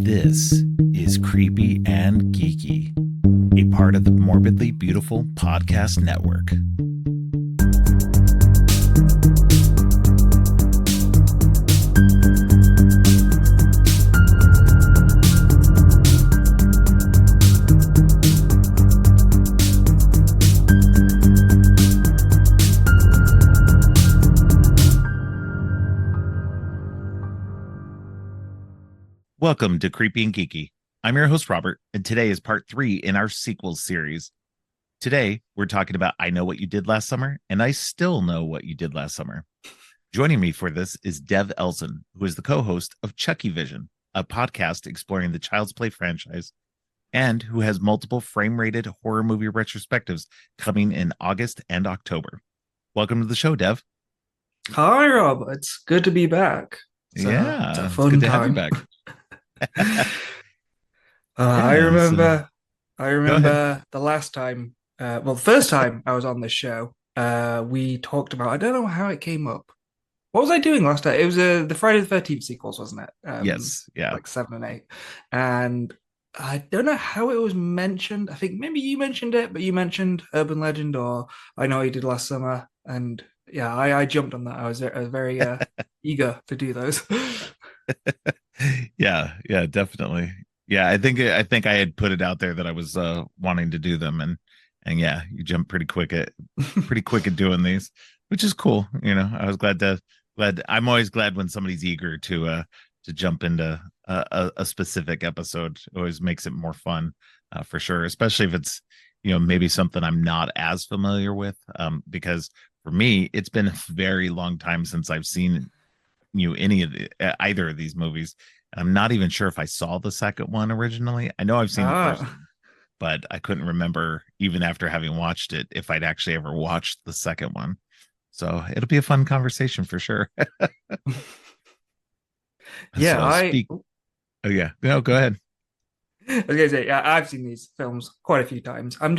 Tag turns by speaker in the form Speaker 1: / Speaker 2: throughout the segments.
Speaker 1: This is Creepy and Geeky, a part of the Morbidly Beautiful Podcast Network. Welcome to Creepy and Geeky. I'm your host, Robert, and today is part 3 in our sequels series. Today, we're talking about I Know What You Did Last Summer, and I Still Know What You Did Last Summer. Joining me for this is Dev Elson, who is the co-host of Chucky Vision, a podcast exploring the Child's Play franchise, and who has multiple frame-rated horror movie retrospectives coming in August and October. Welcome to the show, Dev.
Speaker 2: Hi, Rob. It's good to be back. It's a fun
Speaker 1: good to
Speaker 2: time.
Speaker 1: have you back.
Speaker 2: I remember the last time, the first time I was on this show, we talked about, I don't know how it came up. What was I doing last time? It was the Friday the 13th sequels, wasn't it?
Speaker 1: Yes, yeah.
Speaker 2: Like 7 and 8. And I don't know how it was mentioned. I think maybe you mentioned it, but you mentioned Urban Legend or I Know What You Did Last Summer. And yeah, I jumped on that. I was very eager to do those.
Speaker 1: Yeah, definitely. Yeah, I think I had put it out there that I was wanting to do them, and yeah, you jumped pretty quick at doing these, which is cool. You know, I was glad. I'm always glad when somebody's eager to jump into a specific episode. It always makes it more fun, for sure, especially if it's, you know, maybe something I'm not as familiar with, because for me, it's been a very long time since I've seen either of these movies. I'm not even sure if I saw the second one originally. I know I've seen the first one, but I couldn't remember, even after having watched it, if I'd actually ever watched the second one. So it'll be a fun conversation for sure.
Speaker 2: Yeah,
Speaker 1: Oh yeah, no, go ahead.
Speaker 2: I was gonna say, yeah, I've seen these films quite a few times. I'm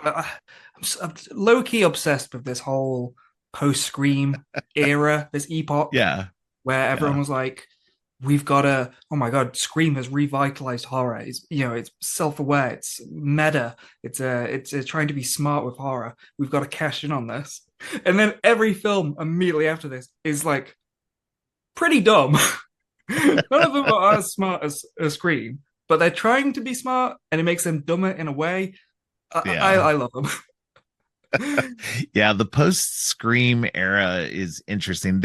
Speaker 2: I'm low-key obsessed with this whole post-Scream era, this epoch,
Speaker 1: Yeah,
Speaker 2: where everyone was like, we've got to, oh my God, Scream has revitalized horror. It's, you know, it's self-aware, it's meta, it's trying to be smart with horror. We've got to cash in on this. And then every film immediately after this is like pretty dumb. None of them are as smart as Scream, but they're trying to be smart, and it makes them dumber in a way. I love them.
Speaker 1: Yeah, the post-Scream era is interesting.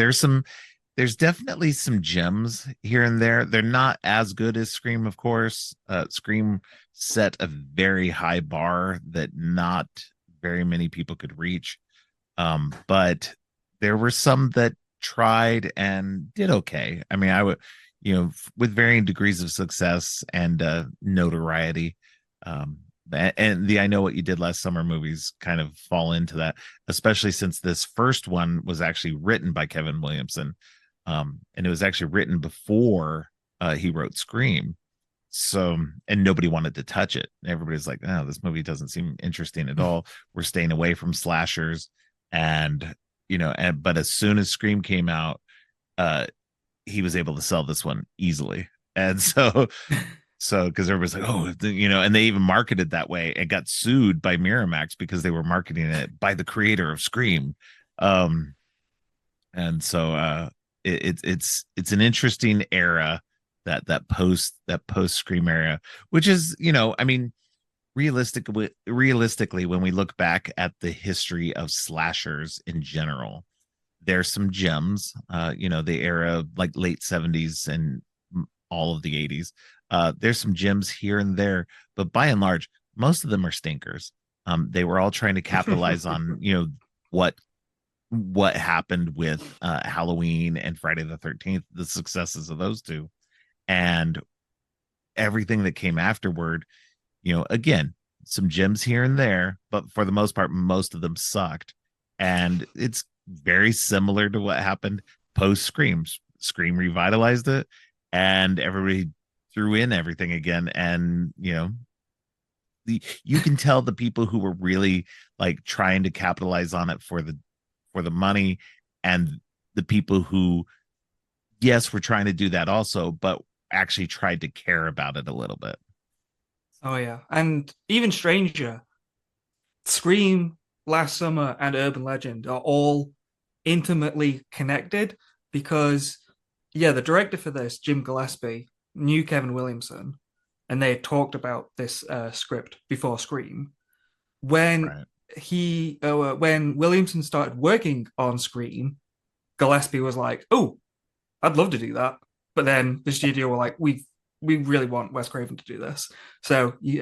Speaker 1: There's definitely some gems here and there. They're not as good as Scream, of course. Scream set a very high bar that not very many people could reach. But there were some that tried and did okay. I mean, I would, you know, with varying degrees of success and notoriety. And the I Know What You Did Last Summer movies kind of fall into that, especially since this first one was actually written by Kevin Williamson. And it was actually written before he wrote Scream. So, and nobody wanted to touch it. Everybody's like, oh, this movie doesn't seem interesting at all. We're staying away from slashers. And, you know, but as soon as Scream came out, he was able to sell this one easily. And so because everybody's like, oh, you know, and they even marketed that way and got sued by Miramax because they were marketing it by the creator of Scream. And so it's an interesting era, that post Scream era, which is, you know, I mean, realistically, when we look back at the history of slashers in general, there's some gems. You know, the era like late 70s and all of the 80s. There's some gems here and there, but by and large, most of them are stinkers. They were all trying to capitalize on, you know, what happened with Halloween and Friday the 13th, the successes of those two, and everything that came afterward. You know, again, some gems here and there, but for the most part, most of them sucked. And it's very similar to what happened post Scream. Scream revitalized it, and everybody threw in everything again. And, you know, you can tell the people who were really like trying to capitalize on it for the money, and the people who, yes, we're trying to do that also, but actually tried to care about it a little bit.
Speaker 2: Oh yeah, and even stranger, Scream, Last Summer, and Urban Legend are all intimately connected because, yeah, the director for this, Jim Gillespie, knew Kevin Williamson, and they had talked about this script before Scream. When
Speaker 1: Right.
Speaker 2: when Williamson started working on Scream, Gillespie was like, "Oh, I'd love to do that," but then the studio were like, "We really want Wes Craven to do this," so you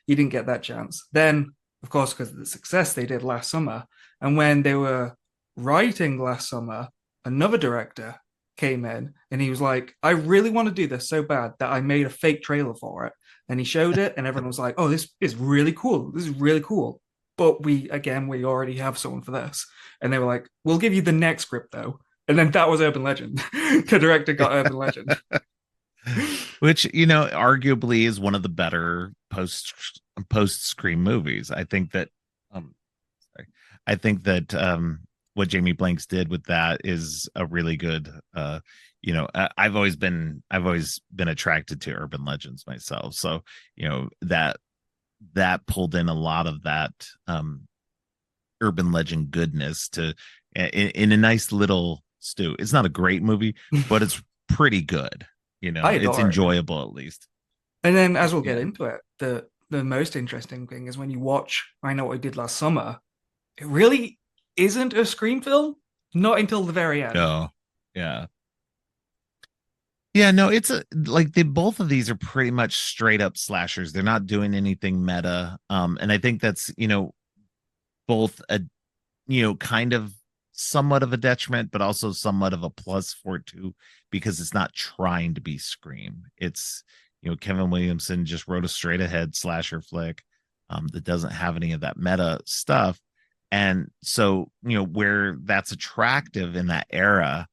Speaker 2: didn't get that chance. Then, of course, because of the success they did Last Summer, and when they were writing Last Summer, another director came in and he was like, "I really want to do this so bad that I made a fake trailer for it," and he showed it, and everyone was like, "Oh, this is really cool. This is really cool." But we already have someone for this, and they were like, "We'll give you the next script though." And then that was Urban Legend. The director got Urban Legend.
Speaker 1: Which, arguably is one of the better post Scream movies. Um sorry. I think that what Jamie Blanks did with that is a really good I've always been attracted to urban legends myself. So, that pulled in a lot of that urban legend goodness to in a nice little stew. It's not a great movie, but it's pretty good.
Speaker 2: I
Speaker 1: It's
Speaker 2: adore it.
Speaker 1: enjoyable at least.
Speaker 2: And then, as we'll get
Speaker 1: Yeah.
Speaker 2: into it, the most interesting thing is when you watch I Know What We Did Last Summer, it really isn't a Scream film, not until the very end.
Speaker 1: No. Yeah. Yeah, no, it's like the both of these are pretty much straight up slashers. They're not doing anything meta. And I think that's, both a kind of somewhat of a detriment, but also somewhat of a plus for it too, because it's not trying to be Scream. It's, Kevin Williamson just wrote a straight ahead slasher flick that doesn't have any of that meta stuff. And so, where that's attractive in that era,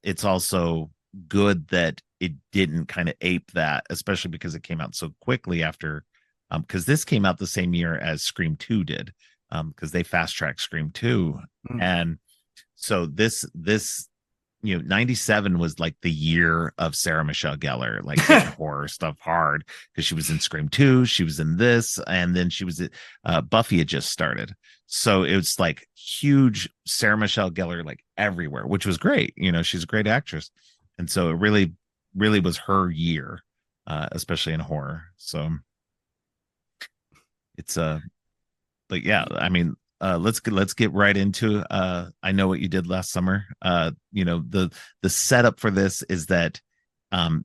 Speaker 1: it's also good that it didn't kind of ape that, especially because it came out so quickly after, because this came out the same year as Scream 2 did, because they fast tracked Scream 2.
Speaker 2: Mm.
Speaker 1: And so this 97 was like the year of Sarah Michelle Gellar, like hitting horror stuff hard because she was in Scream 2, she was in this, and then she was Buffy had just started. So it was like huge Sarah Michelle Gellar like everywhere, which was great. She's a great actress. And so it really, really was her year, especially in horror. So it's but yeah, I mean, let's get right into I Know What You Did Last Summer. The setup for this is that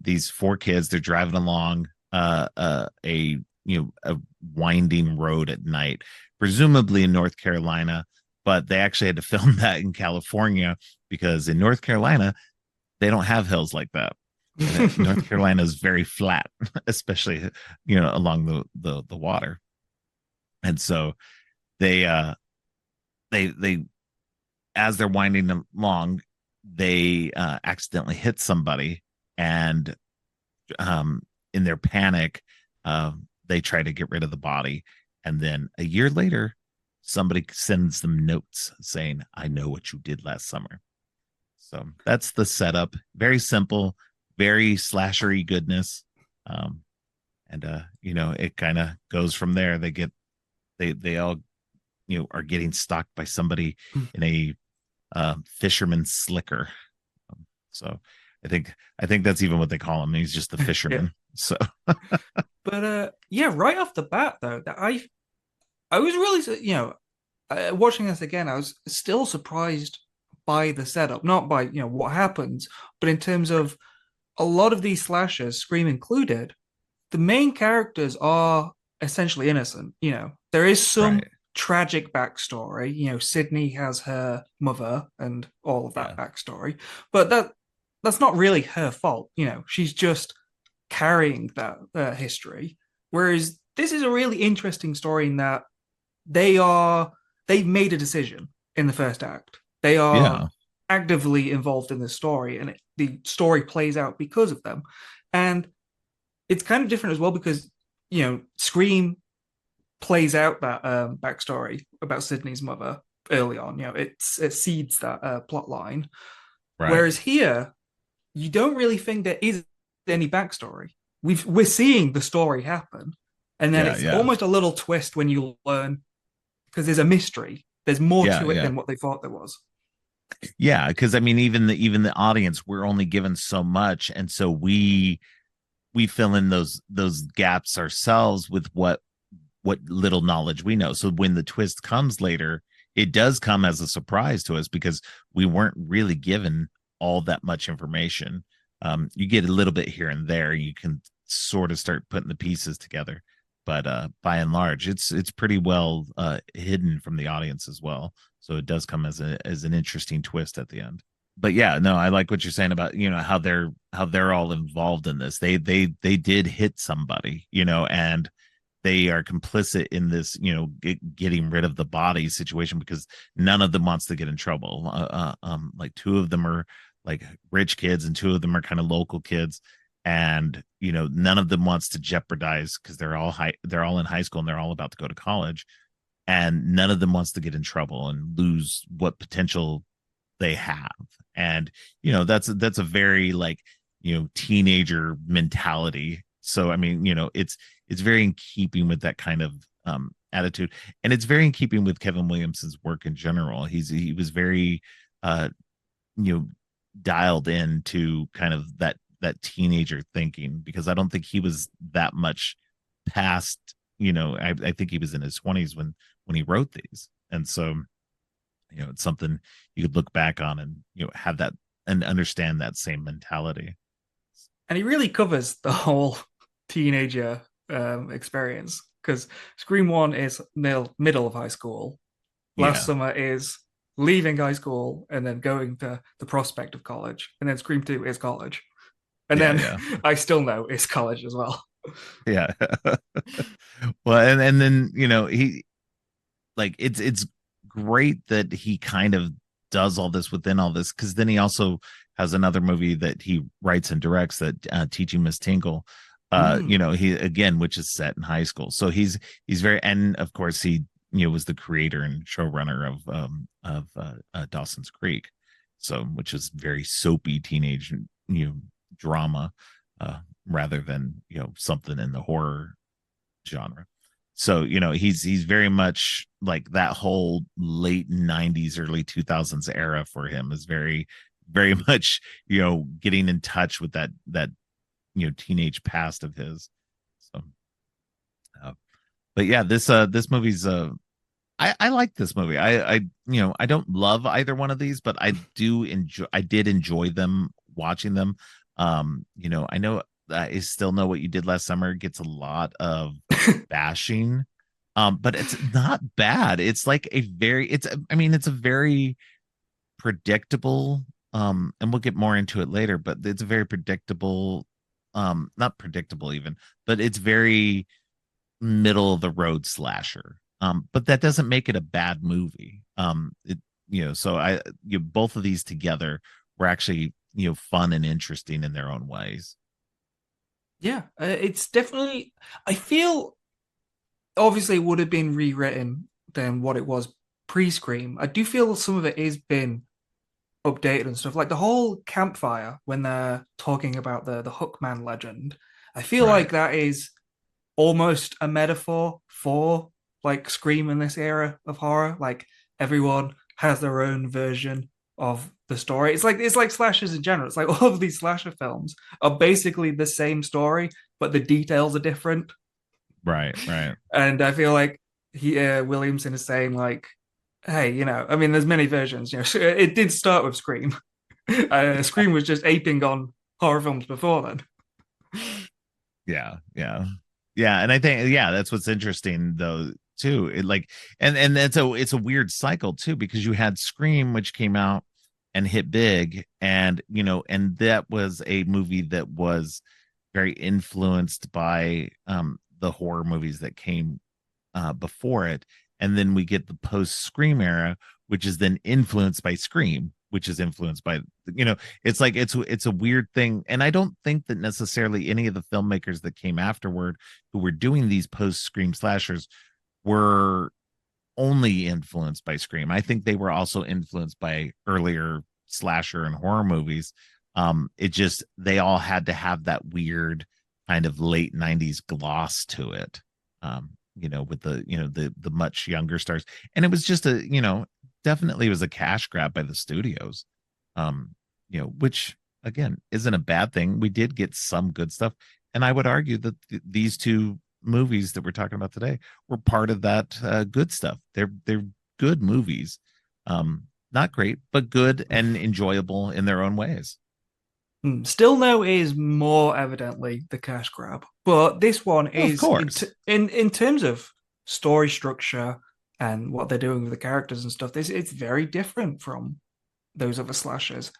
Speaker 1: these four kids, they're driving along a winding road at night, presumably in North Carolina, but they actually had to film that in California because in North Carolina they don't have hills like that. And North Carolina is very flat, especially along the water. And so they they as they're winding along, they accidentally hit somebody, and in their panic, they try to get rid of the body. And then a year later, somebody sends them notes saying, "I know what you did last summer." So that's the setup. Very simple, very slashery goodness. And it kind of goes from there. They all are getting stalked by somebody in a fisherman slicker. So I think that's even what they call him. He's just the
Speaker 2: Yeah.
Speaker 1: fisherman. So
Speaker 2: But yeah, right off the bat though, that I was really watching this again, I was still surprised by the setup, not by what happens, but in terms of a lot of these slashers, Scream included, the main characters are essentially innocent. There is some
Speaker 1: right,
Speaker 2: tragic backstory. Sydney has her mother and all of that
Speaker 1: yeah,
Speaker 2: backstory, but that's not really her fault. She's just carrying that history. Whereas this is a really interesting story in that they are they've made a decision in the first act. They are
Speaker 1: yeah,
Speaker 2: actively involved in the story, and the story plays out because of them. And it's kind of different as well because Scream plays out that backstory about Sydney's mother early on. It seeds that plot line.
Speaker 1: right,
Speaker 2: Whereas here, you don't really think there is any backstory. We're seeing the story happen, and then
Speaker 1: Yeah,
Speaker 2: it's
Speaker 1: yeah,
Speaker 2: almost a little twist when you learn because there's a mystery. There's more
Speaker 1: yeah,
Speaker 2: to it
Speaker 1: yeah.
Speaker 2: than what they thought there was.
Speaker 1: Yeah, because I mean, even the audience, we're only given so much, and so we fill in those gaps ourselves with what little knowledge we know. So when the twist comes later, it does come as a surprise to us because we weren't really given all that much information. You get a little bit here and there. You can sort of start putting the pieces together, but by and large, it's pretty well hidden from the audience as well. So it does come as an interesting twist at the end. But yeah, no, I like what you're saying about how they're all involved in this. They did hit somebody, and they are complicit in this, getting rid of the body situation because none of them wants to get in trouble. Like two of them are like rich kids and two of them are kind of local kids, and none of them wants to jeopardize because they're all in high school and they're all about to go to college, and none of them wants to get in trouble and lose what potential they have. And that's a very like teenager mentality. So I mean, it's very in keeping with that kind of attitude, and it's very in keeping with Kevin Williamson's work in general. He was very uh you know dialed into kind of that teenager thinking, because I don't think he was that much past. I think he was in his 20s when he wrote these, and so it's something you could look back on and have that and understand that same mentality.
Speaker 2: And he really covers the whole teenager experience because Scream One is middle of high school. Last
Speaker 1: Yeah,
Speaker 2: Summer is leaving high school and then going to the prospect of college, and then Scream Two is college, and
Speaker 1: yeah,
Speaker 2: then
Speaker 1: yeah,
Speaker 2: I still know it's college as well.
Speaker 1: yeah. Well, and then he, like, it's great that he kind of does all this within all this, because then he also has another movie that he writes and directs, that Teaching Miss Tinkle.
Speaker 2: Mm.
Speaker 1: He again, which is set in high school, so he's very, and of course he was the creator and showrunner of Dawson's Creek, so which is very soapy teenage drama, uh rather than something in the horror genre. So he's very much like that whole late 90s early 2000s era for him is very very much getting in touch with that teenage past of his. So uh, but yeah, this movie's I like this movie. I don't love either one of these, but I did enjoy them, watching them. I know I still Know What You Did Last Summer gets a lot of bashing. But it's not bad. It's like I mean, it's a very predictable, and we'll get more into it later, but it's a very predictable, not predictable even, but it's very middle of the road slasher. But that doesn't make it a bad movie. So both of these together were actually fun and interesting in their own ways.
Speaker 2: Yeah, it's definitely. I feel obviously it would have been rewritten than what it was pre-Scream. I do feel some of it is been updated and stuff. Like the whole campfire when they're talking about the Hookman legend. I feel
Speaker 1: Right.
Speaker 2: like that is almost a metaphor for like Scream in this era of horror. Like everyone has their own version of the story. It's like slashers in general. It's like all of these slasher films are basically the same story, but the details are different.
Speaker 1: Right. Right.
Speaker 2: And I feel like Williamson is saying like, hey, I mean, there's many versions. It did start with Scream. Scream was just aping on horror films before then.
Speaker 1: Yeah, yeah, yeah. And I think, yeah, that's what's interesting though too. It like, and it's a weird cycle too, because you had Scream, which came out and hit big, and and that was a movie that was very influenced by the horror movies that came before it. And then we get the post Scream era, which is then influenced by Scream, which is influenced by it's like it's a weird thing. And I don't think that necessarily any of the filmmakers that came afterward who were doing these post Scream slashers were only influenced by Scream. I think they were also influenced by earlier slasher and horror movies. It just they all had to have that weird kind of late 90s gloss to it. With the much younger stars. And it was just definitely was a cash grab by the studios. Which again isn't a bad thing. We did get some good stuff. And I would argue that these two movies that we're talking about today were part of that good stuff. They're good movies. Not great, but good and enjoyable in their own ways.
Speaker 2: Still No is more evidently the cash grab, but this one
Speaker 1: Well, of
Speaker 2: is
Speaker 1: course.
Speaker 2: in terms of story structure and what they're doing with the characters and stuff. This it's very different from those other slashers.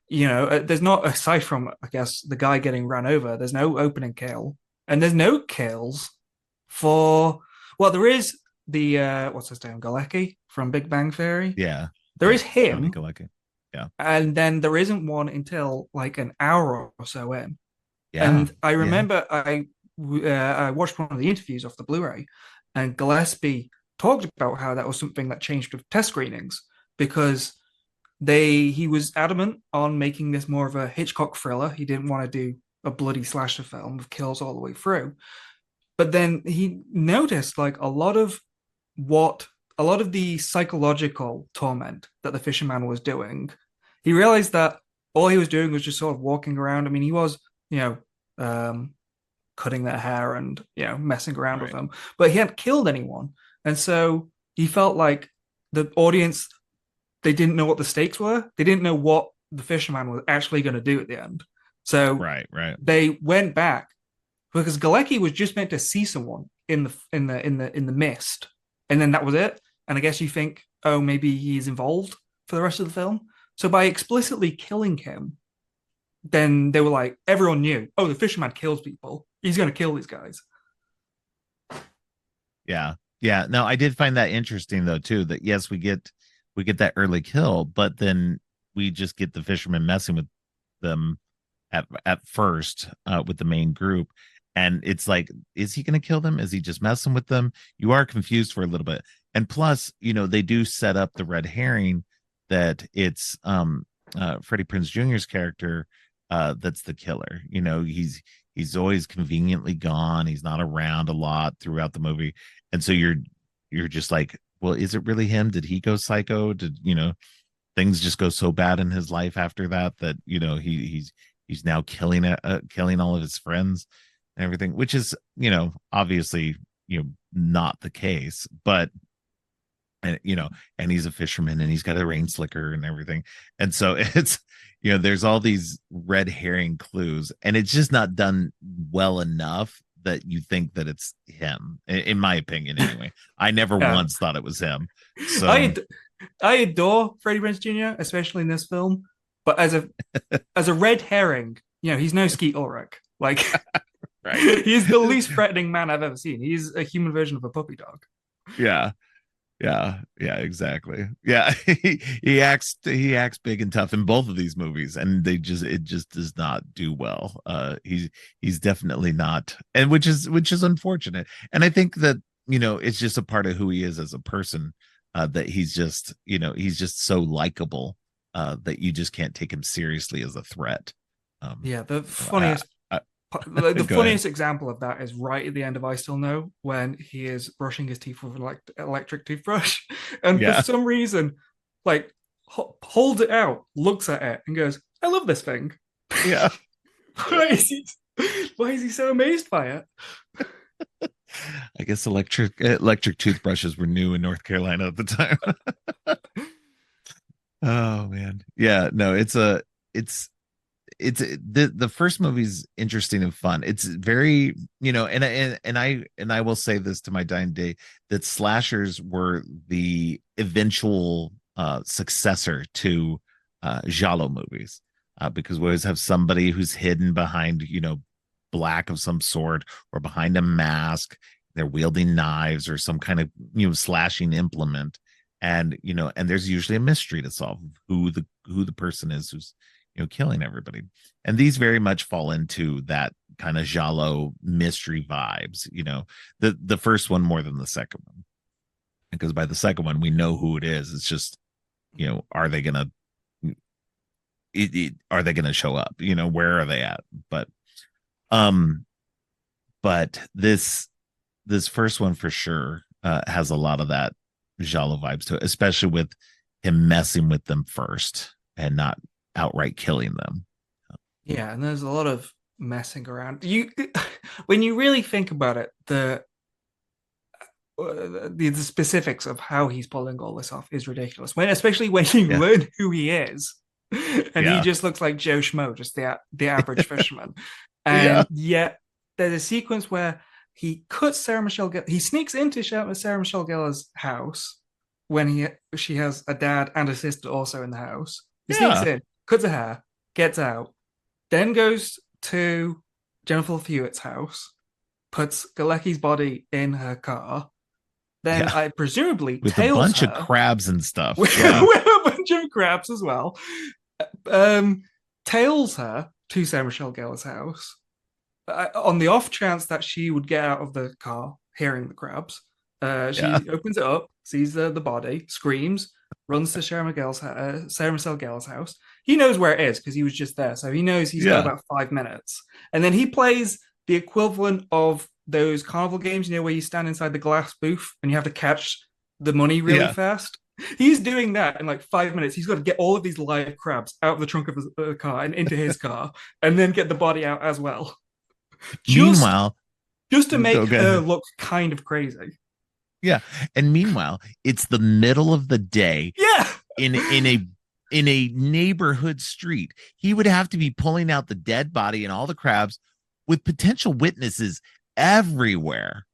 Speaker 1: Yeah.
Speaker 2: There's not, aside from I guess the guy getting run over. There's no opening kill, and there's no kills for. Well, there is the what's his name, Galecki from Big Bang Theory.
Speaker 1: Yeah.
Speaker 2: There
Speaker 1: Yeah.
Speaker 2: is
Speaker 1: Johnny
Speaker 2: him,
Speaker 1: Galecki. Yeah.
Speaker 2: and then there isn't one until like an hour or so in.
Speaker 1: Yeah.
Speaker 2: And I
Speaker 1: Yeah.
Speaker 2: remember I watched one of the interviews off the Blu-ray, and Gillespie talked about how that was something that changed with test screenings because he was adamant on making this more of a Hitchcock thriller. He didn't want to do a bloody slasher film with kills all the way through. But then he noticed like a lot of the psychological torment that the fisherman was doing. He realized that all he was doing was just sort of walking around. I mean, he was, you know, um, cutting their hair and, messing around with
Speaker 1: Right.
Speaker 2: them, but he hadn't killed anyone. And so he felt like the audience, they didn't know what the stakes were. They didn't know what the fisherman was actually going to do at the end. So
Speaker 1: Right. Right.
Speaker 2: they went back because Galecki was just meant to see someone in the mist, and then that was it. And I guess you think, oh, maybe he's involved for the rest of the film. So by explicitly killing him, then they were like, everyone knew, oh, the fisherman kills people. He's going to kill these guys.
Speaker 1: Yeah. Yeah. No, I did find that interesting though too. That yes, we get that early kill, but then we just get the fishermen messing with them at first with the main group, and it's like, is he going to kill them? Is he just messing with them? You are confused for a little bit, and plus, they do set up the red herring that it's Freddie Prinze Jr.'s character that's the killer. He's always conveniently gone. He's not around a lot throughout the movie, and so you're just like, well, is it really him? Did he go psycho? Did things just go so bad in his life after that that he's now killing all of his friends and everything, which is obviously not the case, but and he's a fisherman and he's got a rain slicker and everything, and so it's there's all these red herring clues, and it's just not done well enough that you think that it's him, in my opinion anyway. I never
Speaker 2: Yeah,
Speaker 1: once thought it was him. So
Speaker 2: I I adore Freddie Prinze Jr., especially in this film. But as a red herring, he's no Skeet Ulrich. Like
Speaker 1: right.
Speaker 2: he's the least threatening man I've ever seen. He's a human version of a puppy dog.
Speaker 1: Yeah. Yeah, exactly. Yeah, he acts big and tough in both of these movies, and it just does not do well. He's definitely not, and which is unfortunate. And I think that it's just a part of who he is as a person, that he's just so likable, that you just can't take him seriously as a threat.
Speaker 2: Yeah, the
Speaker 1: I,
Speaker 2: funniest
Speaker 1: I,
Speaker 2: the
Speaker 1: go ahead.
Speaker 2: funniest example of that is right at the end of I Still Know when he is brushing his teeth with an electric toothbrush, and for
Speaker 1: Yeah,
Speaker 2: some reason, like holds it out, looks at it, and goes, "I love this thing."
Speaker 1: yeah.
Speaker 2: why is he? Why is he so amazed by it?
Speaker 1: I guess electric toothbrushes were new in North Carolina at the time. Oh man. Yeah, no, it's the first movie's interesting and fun. It's very, and I will say this to my dying day, that slashers were the eventual successor to giallo movies, because we always have somebody who's hidden behind black of some sort, or behind a mask. They're wielding knives or some kind of slashing implement, and there's usually a mystery to solve, who the person is who's killing everybody. And these very much fall into that kind of giallo mystery vibes. The first one more than the second one, because by the second one we know who it is. It's just, are they gonna are they going to show up? Where are they at? Um, but this first one for sure has a lot of that Jalo vibes to it, especially with him messing with them first and not outright killing them.
Speaker 2: Yeah, and there's a lot of messing around. When you really think about it, the specifics of how he's pulling all this off is ridiculous. Especially when you
Speaker 1: Yeah,
Speaker 2: learn who he is, and he
Speaker 1: yeah,
Speaker 2: just looks like Joe Schmo, just the average fisherman.
Speaker 1: yeah,
Speaker 2: And yet, there's a sequence where he sneaks into Sarah Michelle Gellar's house when she has a dad and a sister also in the house. He sneaks
Speaker 1: yeah,
Speaker 2: in, cuts her hair, gets out, then goes to Jennifer Hewitt's house, puts Galecki's body in her car, then
Speaker 1: yeah.
Speaker 2: I presumably
Speaker 1: With a
Speaker 2: tails
Speaker 1: bunch of
Speaker 2: her
Speaker 1: crabs and stuff.
Speaker 2: with,
Speaker 1: Yeah,
Speaker 2: with a bunch of crabs as well. Um, Tails her to Sarah Michelle Gellar's house on the off chance that she would get out of the car hearing the crabs.
Speaker 1: yeah,
Speaker 2: She opens it up, sees the body, screams, runs to Sarah Michelle Gellar's house. He knows where it is because he was just there, so he knows he's got
Speaker 1: yeah,
Speaker 2: about 5 minutes, and then he plays the equivalent of those carnival games, where you stand inside the glass booth and you have to catch the money really
Speaker 1: yeah.
Speaker 2: fast. He's doing that in like 5 minutes. He's got to get all of these live crabs out of the trunk of his car and into his car, and then get the body out as well, just
Speaker 1: Meanwhile,
Speaker 2: just to
Speaker 1: go
Speaker 2: make her
Speaker 1: ahead.
Speaker 2: look kind of crazy.
Speaker 1: Yeah, and meanwhile, it's the middle of the day
Speaker 2: Yeah,
Speaker 1: in a neighborhood street. He would have to be pulling out the dead body and all the crabs with potential witnesses everywhere,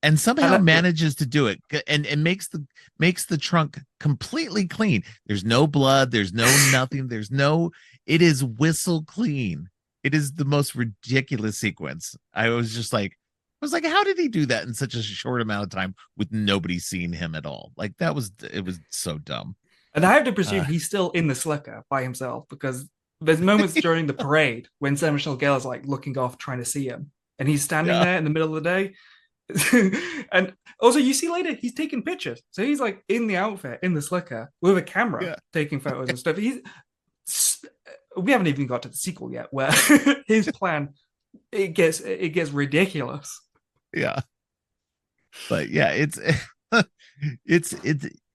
Speaker 1: and
Speaker 2: and
Speaker 1: somehow manages to do it, and makes the trunk completely clean. There's no blood, there's no nothing, there's no it is whistle clean. It is the most ridiculous sequence. I was like, how did he do that in such a short amount of time with nobody seeing him at all? Like, it was so dumb.
Speaker 2: I have to presume
Speaker 1: uh
Speaker 2: he's still in the slicker by himself because there's moments during the parade when Sarah Michelle Gellar is like looking off trying to see him, and he's standing
Speaker 1: yeah,
Speaker 2: there in the middle of the day. And also, you see later he's taking pictures, so he's like in the outfit in the slicker with a camera
Speaker 1: yeah,
Speaker 2: taking photos and stuff. We haven't even got to the sequel yet, where his plan it gets ridiculous.
Speaker 1: yeah. But yeah, it's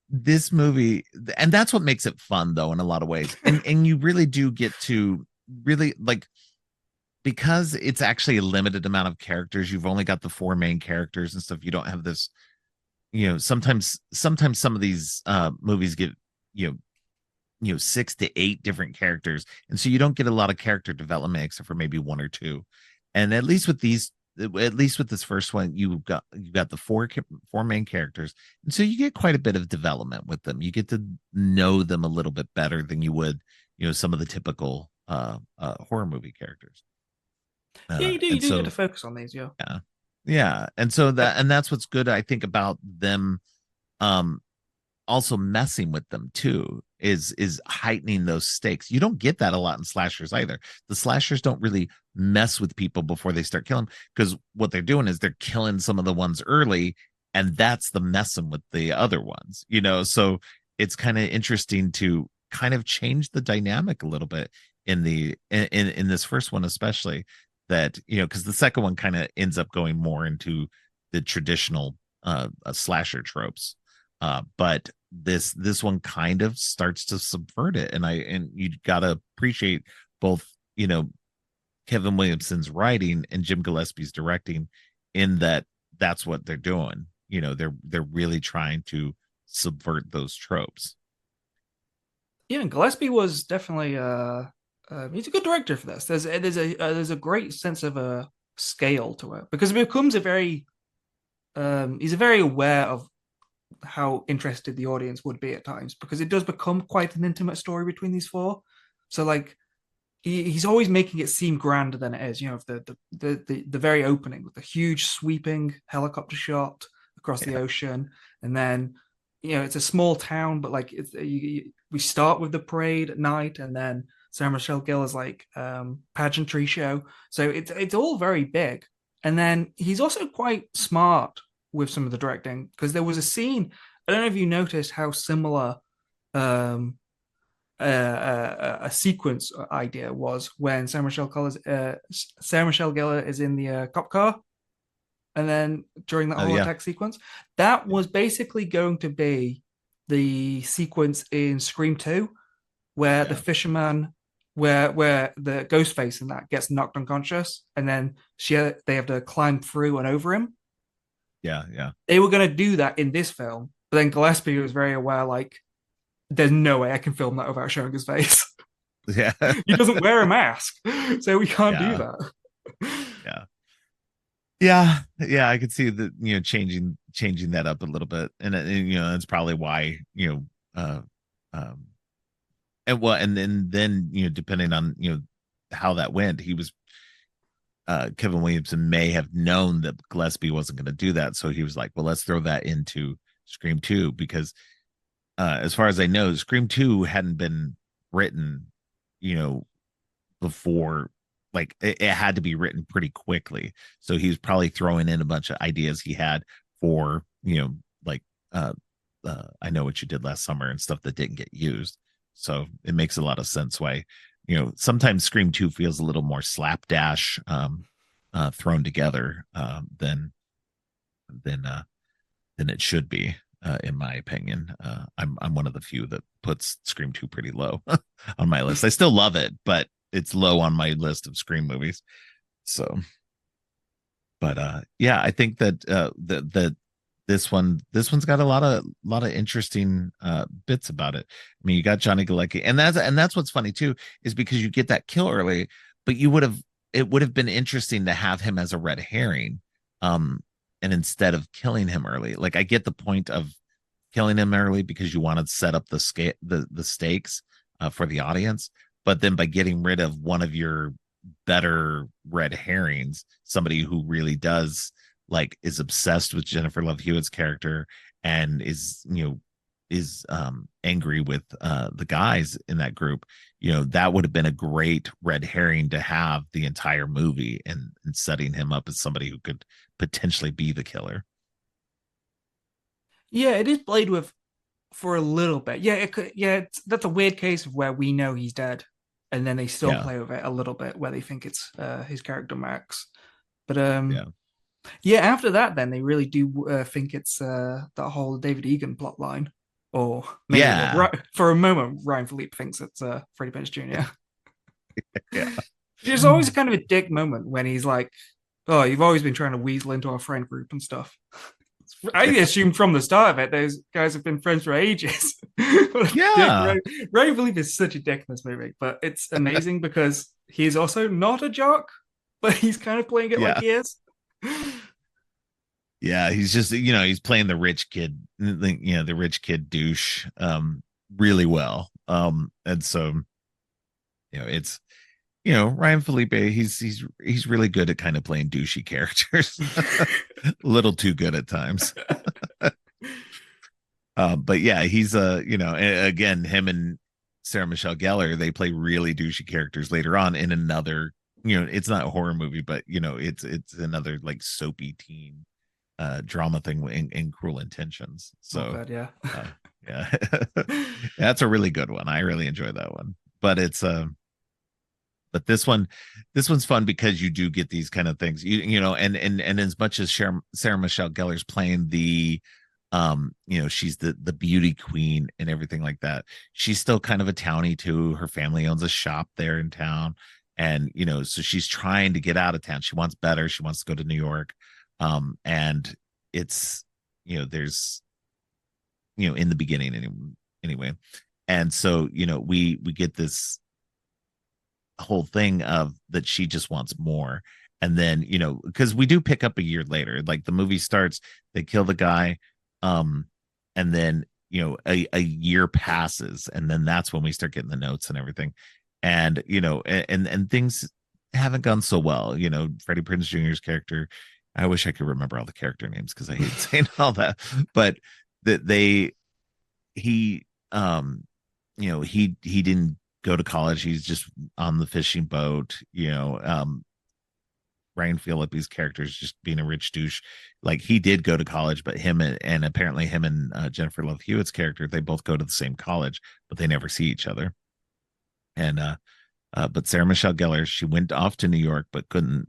Speaker 1: this movie, and that's what makes it fun though in a lot of ways. And you really do get to really like, because it's actually a limited amount of characters. You've only got the four main characters and stuff. You don't have this, sometimes some of these movies get, you know, 6 to 8 different characters, and so you don't get a lot of character development except for maybe one or two. And at least with this first one, you got the four main characters, and so you get quite a bit of development with them. You get to know them a little bit better than you would, some of the typical horror movie characters.
Speaker 2: Yeah, you do. You
Speaker 1: And
Speaker 2: do get
Speaker 1: so
Speaker 2: to focus on these, yeah.
Speaker 1: yeah, yeah, and so that's what's good, I think, about them. Um, also messing with them too is heightening those stakes. You don't get that a lot in slashers either. The slashers don't really mess with people before they start killing, because what they're doing is they're killing some of the ones early, and that's the messing with the other ones. So it's kind of interesting to kind of change the dynamic a little bit in this first one, especially, that because the second one kind of ends up going more into the traditional slasher tropes, but this one kind of starts to subvert it, and you got to appreciate both, Kevin Williamson's writing and Jim Gillespie's directing, in that that's what they're doing. They're really trying to subvert those tropes.
Speaker 2: Yeah, and Gillespie was definitely he's a good director for this. There's a great sense of a scale to it because it becomes a very he's very aware of how interested the audience would be at times because it does become quite an intimate story between these four. So like he's always making it seem grander than it is. The very opening with the huge sweeping helicopter shot across the
Speaker 1: Yeah,
Speaker 2: ocean, and then it's a small town, but like we start with the parade at night, and then Sarah Michelle Gellar's like pageantry show. So it's all very big, and then he's also quite smart with some of the directing because there was a scene. I don't know if you noticed how similar um, a sequence idea was when Sarah Michelle Gellar is in the cop car, and then during that
Speaker 1: Oh
Speaker 2: whole
Speaker 1: yeah,
Speaker 2: attack sequence, that
Speaker 1: yeah,
Speaker 2: was basically going to be the sequence in Scream 2 where the
Speaker 1: yeah,
Speaker 2: fisherman, where the ghost face and that gets knocked unconscious, and then they have to climb through and over him.
Speaker 1: yeah, yeah,
Speaker 2: They were going to do that in this film, but then Gillespie was very aware, like, there's no way I can film that without showing his face.
Speaker 1: yeah,
Speaker 2: He doesn't wear a mask, so we can't do
Speaker 1: yeah,
Speaker 2: that.
Speaker 1: yeah. Yeah, yeah, I could see that, changing that up a little bit, and that's probably why, uh, um, and well, and then depending on how that went, Kevin Williamson may have known that Gillespie wasn't going to do that, so he was like, well, let's throw that into Scream 2 because, as far as I know, Scream 2 hadn't been written, you know, before, like it had to be written pretty quickly, so he was probably throwing in a bunch of ideas he had for like uh I Know What You Did Last Summer and stuff that didn't get used. So it makes a lot of sense why sometimes Scream 2 feels a little more slapdash, thrown together, than than it should be, in my opinion. I'm one of the few that puts Scream 2 pretty low on my list. I still love it, but it's low on my list of Scream movies. So, but yeah, I think that the this one's got a lot of interesting bits about it. I mean, you got Johnny Galecki, and that's what's funny too, is because you get that kill early, but it would have been interesting to have him as a red herring, um, and instead of killing him early. Like I get the point of killing him early because you want to set up the stakes, for the audience, but then by getting rid of one of your better red herrings, somebody who really does, like, is obsessed with Jennifer Love Hewitt's character and is angry with the guys in that group, that would have been a great red herring to have the entire movie, and setting him up as somebody who could potentially be the killer.
Speaker 2: Yeah, it is played with for a little bit. Yeah, it could. Yeah, that's a weird case of where we know he's dead, and then they still
Speaker 1: Yeah,
Speaker 2: play with it a little bit where they think it's his character Max. But
Speaker 1: yeah,
Speaker 2: yeah, after that, then they really do think it's that whole David Egan plot line, or maybe
Speaker 1: yeah,
Speaker 2: for a moment Ryan Philippe thinks it's Freddie Prinze Jr.
Speaker 1: yeah.
Speaker 2: There's always kind of a dick moment when he's like, "Oh, you've always been trying to weasel into our friend group and stuff." I assumed from the start of it, those guys have been friends for ages. What a dick,
Speaker 1: Yeah,
Speaker 2: right? Ray Believe is such a dick in this movie, but it's amazing because he's also not a jock, but he's kind of playing it like
Speaker 1: yeah,
Speaker 2: he is.
Speaker 1: yeah. He's just, he's playing the rich kid, the rich kid douche, really well. And so, it's, Ryan Felipe, he's really good at kind of playing douchey characters. A little too good at times. But yeah, he's again, him and Sarah Michelle Gellar, they play really douchey characters later on in another, it's not a horror movie, but it's another like soapy teen drama thing in Cruel Intentions.
Speaker 2: Oh
Speaker 1: So
Speaker 2: god, yeah.
Speaker 1: uh yeah. That's a really good one. I really enjoy that one. But but this one's fun because you do get these kind of things, and as much as Sarah Michelle Gellar's playing the, she's the beauty queen and everything like that, she's still kind of a townie too. Her family owns a shop there in town, and so she's trying to get out of town. She wants better. She wants to go to New York, and it's, there's, in the beginning, anyway. And so we get this whole thing of that she just wants more. And then, because we do pick up a year later, like the movie starts, they kill the guy, um and then, a year passes, and then that's when we start getting the notes and everything. And and things haven't gone so well. Freddie Prinze Jr.'s character, I wish I could remember all the character names because I hate saying all that, but that he he didn't go to college. He's just on the fishing boat. Ryan Phillippe's character is just being a rich douche. Like, he did go to college, but him and apparently him and Jennifer Love Hewitt's character, they both go to the same college, but they never see each other. And but Sarah Michelle Gellar, she went off to New York, but couldn't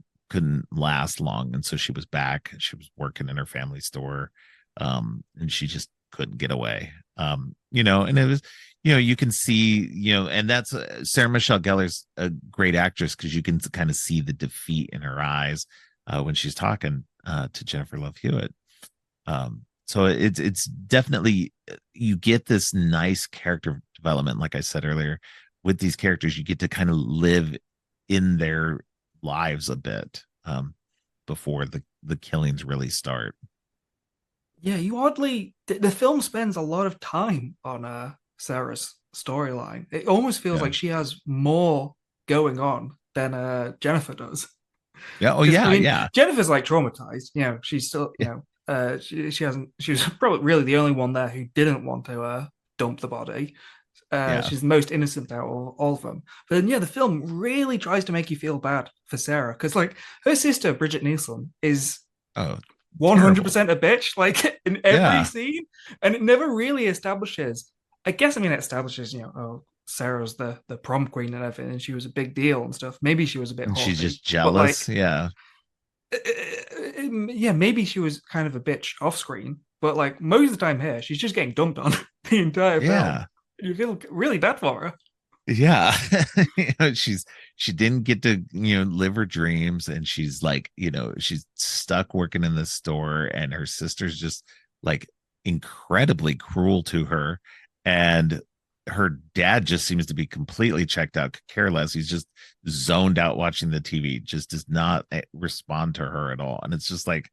Speaker 1: last long, and so she was back. She was working in her family store, and she just couldn't get away. And it was, you can see, and that's Sarah Michelle Gellar's a great actress because you can kind of see the defeat in her eyes when she's talking to Jennifer Love Hewitt. So it's definitely, you get this nice character development, like I said earlier, with these characters. You get to kind of live in their lives a bit before the killings really start.
Speaker 2: Yeah, you oddly the film spends a lot of time on Sarah's storyline. It almost feels
Speaker 1: Yeah.
Speaker 2: like she has more going on than Jennifer does.
Speaker 1: Yeah. Oh
Speaker 2: Because I
Speaker 1: yeah.
Speaker 2: mean,
Speaker 1: Yeah.
Speaker 2: Jennifer's like traumatized. She's still, she hasn't. She was probably really the only one there who didn't want to dump the body.
Speaker 1: Yeah.
Speaker 2: She's the most innocent out of all of them. But then, yeah, the film really tries to make you feel bad for Sarah because, like, her sister Bridget Nielsen is
Speaker 1: Oh, terrible.
Speaker 2: 100% a bitch, like in every
Speaker 1: Yeah.
Speaker 2: scene, and it never really establishes. I guess, I mean, it establishes, oh, Sarah's the prom queen and everything, and she was a big deal and stuff. Maybe she was a bit
Speaker 1: And she's
Speaker 2: haughty,
Speaker 1: just
Speaker 2: but
Speaker 1: jealous.
Speaker 2: like,
Speaker 1: Yeah.
Speaker 2: yeah, maybe she was kind of a bitch off screen, but like most of the time here, she's just getting dumped on the entire film.
Speaker 1: Yeah.
Speaker 2: You feel really bad for her.
Speaker 1: Yeah. She didn't get to, live her dreams, and she's like, she's stuck working in the store, and her sister's just like incredibly cruel to her. And her dad just seems to be completely checked out, care less. He's just zoned out watching the TV, just does not respond to her at all. And it's just like,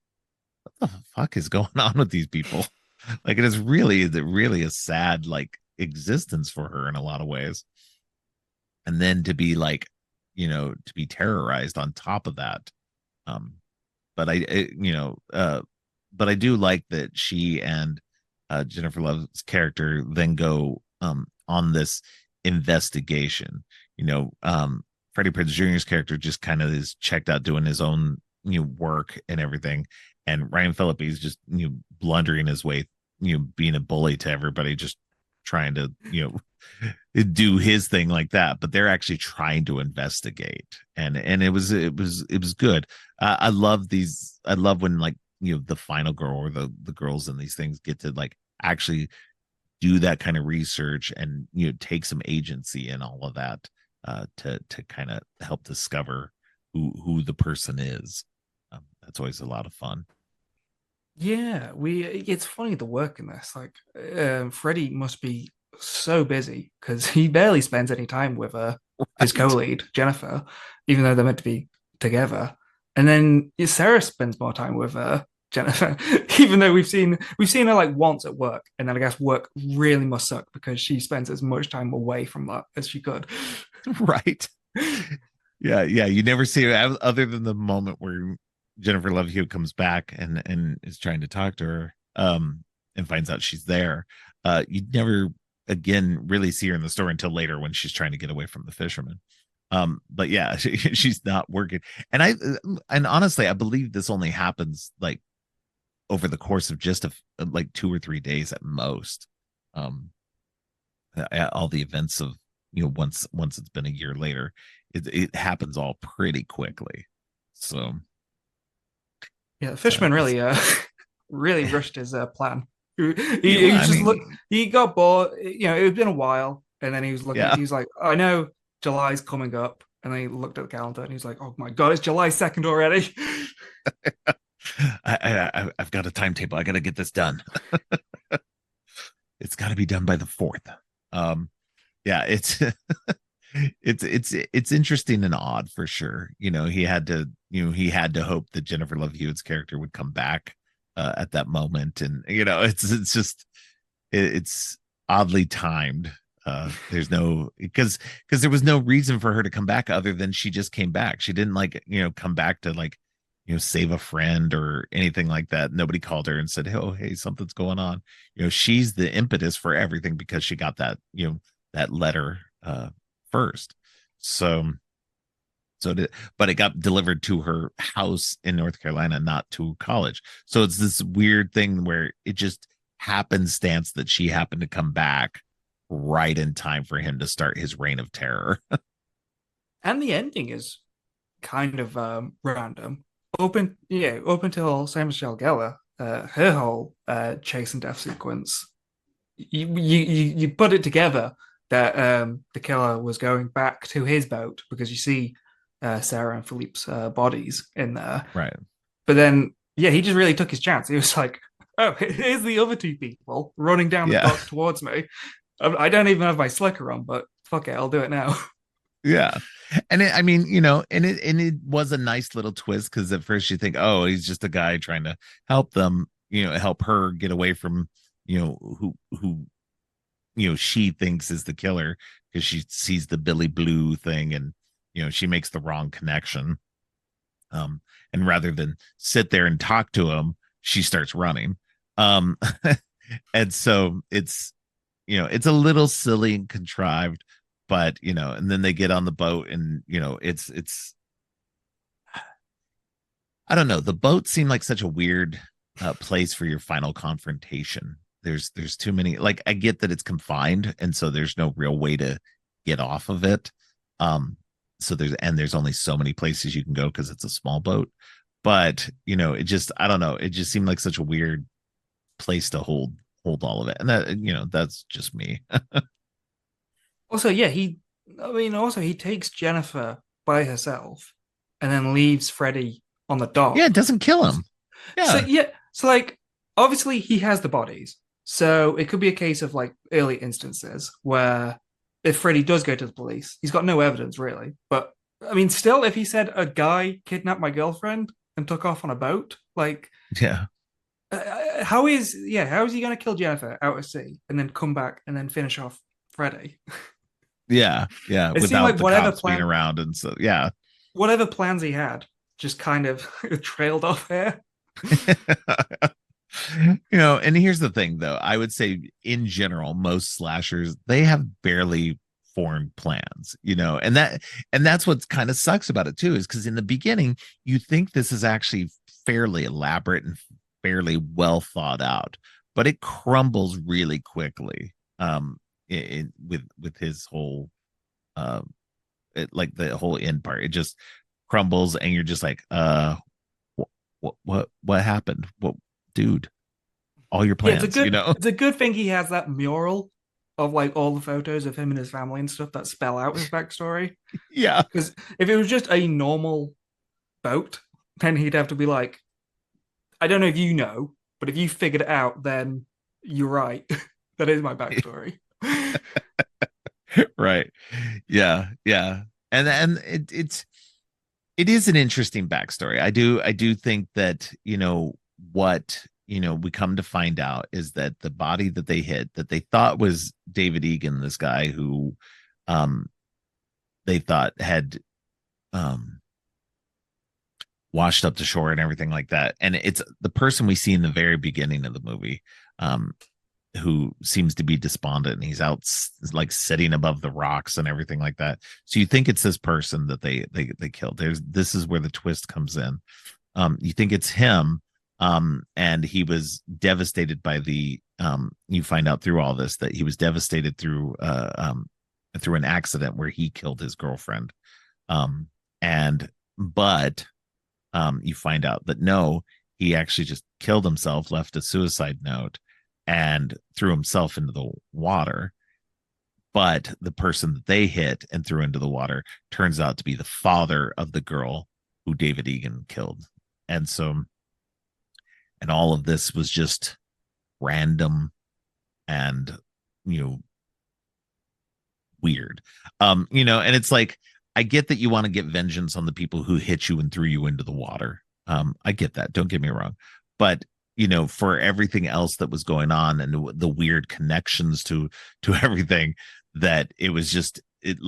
Speaker 1: what the fuck is going on with these people? Like, it is really a sad like existence for her in a lot of ways. And then to be like, to be terrorized on top of that. um but but I do like that she and Jennifer Love's character then go on this investigation. Freddie Prinze Jr.'s character just kind of is checked out doing his own work and everything, and Ryan Phillippe is just blundering his way, being a bully to everybody, just trying to do his thing like that. But they're actually trying to investigate, and it was good. I love these. I love when, like, the final girl or the girls in these things get to like actually do that kind of research and take some agency and all of that, to kind of help discover who the person is. That's always a lot of fun.
Speaker 2: Yeah, we. It's funny the work in this. Like, Freddie must be so busy because he barely spends any time with his
Speaker 1: Right.
Speaker 2: co-lead Jennifer, even though they're meant to be together. And then Sarah spends more time with Jennifer, even though we've seen her like once at work, and then I guess work really must suck because she spends as much time away from that as she could.
Speaker 1: Right. Yeah, yeah. You never see her other than the moment where Jennifer Love Hewitt comes back and is trying to talk to her, and finds out she's there. You never again really see her in the story until later when she's trying to get away from the fisherman. But yeah, she's not working. And honestly, I believe this only happens like over the course of just like 2 or 3 days at most. Um, all the events of, once it's been a year later, it happens all pretty quickly. So
Speaker 2: Yeah, the
Speaker 1: so
Speaker 2: Fishman
Speaker 1: it's
Speaker 2: really really rushed his plan. He,
Speaker 1: yeah,
Speaker 2: he
Speaker 1: well,
Speaker 2: was
Speaker 1: I
Speaker 2: just look.
Speaker 1: mean,
Speaker 2: He got bored. It had been a while, and then he was looking.
Speaker 1: yeah.
Speaker 2: He was like, "I know July's coming up," and then he looked at the calendar and he's like, "Oh my God, it's July 2nd already."
Speaker 1: I've got a timetable. I got to get this done. It's got to be done by the fourth. Um, yeah, it's it's interesting and odd for sure. He had to hope that Jennifer Love Hewitt's character would come back at that moment, and it's just it's oddly timed. There's no because there was no reason for her to come back other than she just came back. She didn't like come back to like save a friend or anything like that. Nobody called her and said, "Oh, hey, something's going on." She's the impetus for everything because she got that letter first. So but it got delivered to her house in North Carolina, not to college. So it's this weird thing where it just happenstance that she happened to come back right in time for him to start his reign of terror.
Speaker 2: And the ending is kind of random. Up until Sarah Michelle Gellar, her whole chase and death sequence, you put it together that the killer was going back to his boat because you see Sarah and Philippe's bodies in there.
Speaker 1: Right.
Speaker 2: But then, yeah, he just really took his chance. He was like, "Oh, here's the other two people running down the
Speaker 1: Yeah.
Speaker 2: dock towards me. I don't even have my slicker on, but fuck it, I'll do it now."
Speaker 1: Yeah. And I mean, and it was a nice little twist because at first you think, oh, he's just a guy trying to help them, help her get away from, who she thinks is the killer because she sees the Billy Blue thing and she makes the wrong connection. Um, and rather than sit there and talk to him, she starts running. Um, and so it's a little silly and contrived, but and then they get on the boat and it's I don't know. The boat seemed like such a weird place for your final confrontation. There's too many. Like I get that it's confined, and so there's no real way to get off of it. So there's only so many places you can go because it's a small boat. But it just I don't know. It just seemed like such a weird place to hold all of it, and that's just me.
Speaker 2: Also, yeah, he takes Jennifer by herself and then leaves Freddie on the
Speaker 1: Yeah, it
Speaker 2: dock.
Speaker 1: doesn't kill him.
Speaker 2: So
Speaker 1: Yeah,
Speaker 2: yeah, so like obviously he has the bodies. So it could be a case of like early instances where if Freddie does go to the police, he's got no evidence really. But I mean, still, if he said a guy kidnapped my girlfriend and took off on a boat, like
Speaker 1: yeah,
Speaker 2: how is he going to kill Jennifer out at sea and then come back and then finish off Freddie?
Speaker 1: yeah.
Speaker 2: It seemed
Speaker 1: Without
Speaker 2: like
Speaker 1: the cops being around, and so yeah.
Speaker 2: whatever plans he had just kind of trailed off here.
Speaker 1: And here's the thing though. I would say in general, most slashers, they have barely formed plans, and that's what kind of sucks about it too, is because in the beginning, you think this is actually fairly elaborate and fairly well thought out, but it crumbles really quickly. With his whole like the whole end part, it just crumbles, and you're just like, what happened? What, dude? All your
Speaker 2: Yeah,
Speaker 1: plans,
Speaker 2: it's a good thing he has that mural of like all the photos of him and his family and stuff that spell out his backstory.
Speaker 1: Yeah,
Speaker 2: Because if it was just a normal boat, then he'd have to be like, I don't know if you know, but if you figured it out, then you're right. That is my backstory.
Speaker 1: right. Yeah. And it is an interesting backstory. I do think that what we come to find out is that the body that they hit, that they thought was David Egan, this guy who um they thought had um washed up to shore and everything like that, and it's the person we see in the very beginning of the movie, um who seems to be despondent, and he's out like sitting above the rocks and everything like that. So you think it's this person that they killed. This is where the twist comes in. You think it's him, and he was devastated by the you find out through all this that he was devastated through an accident where he killed his girlfriend. And but you find out that no, he actually just killed himself, left a suicide note, and threw himself into the water. But the person that they hit and threw into the water turns out to be the father of the girl who David Egan killed. And so, and all of this was just random and, you know, weird. And it's like, I get that you want to get vengeance on the people who hit you and threw you into the water. I get that. Don't get me wrong. But for everything else that was going on and the weird connections to everything, that it was just and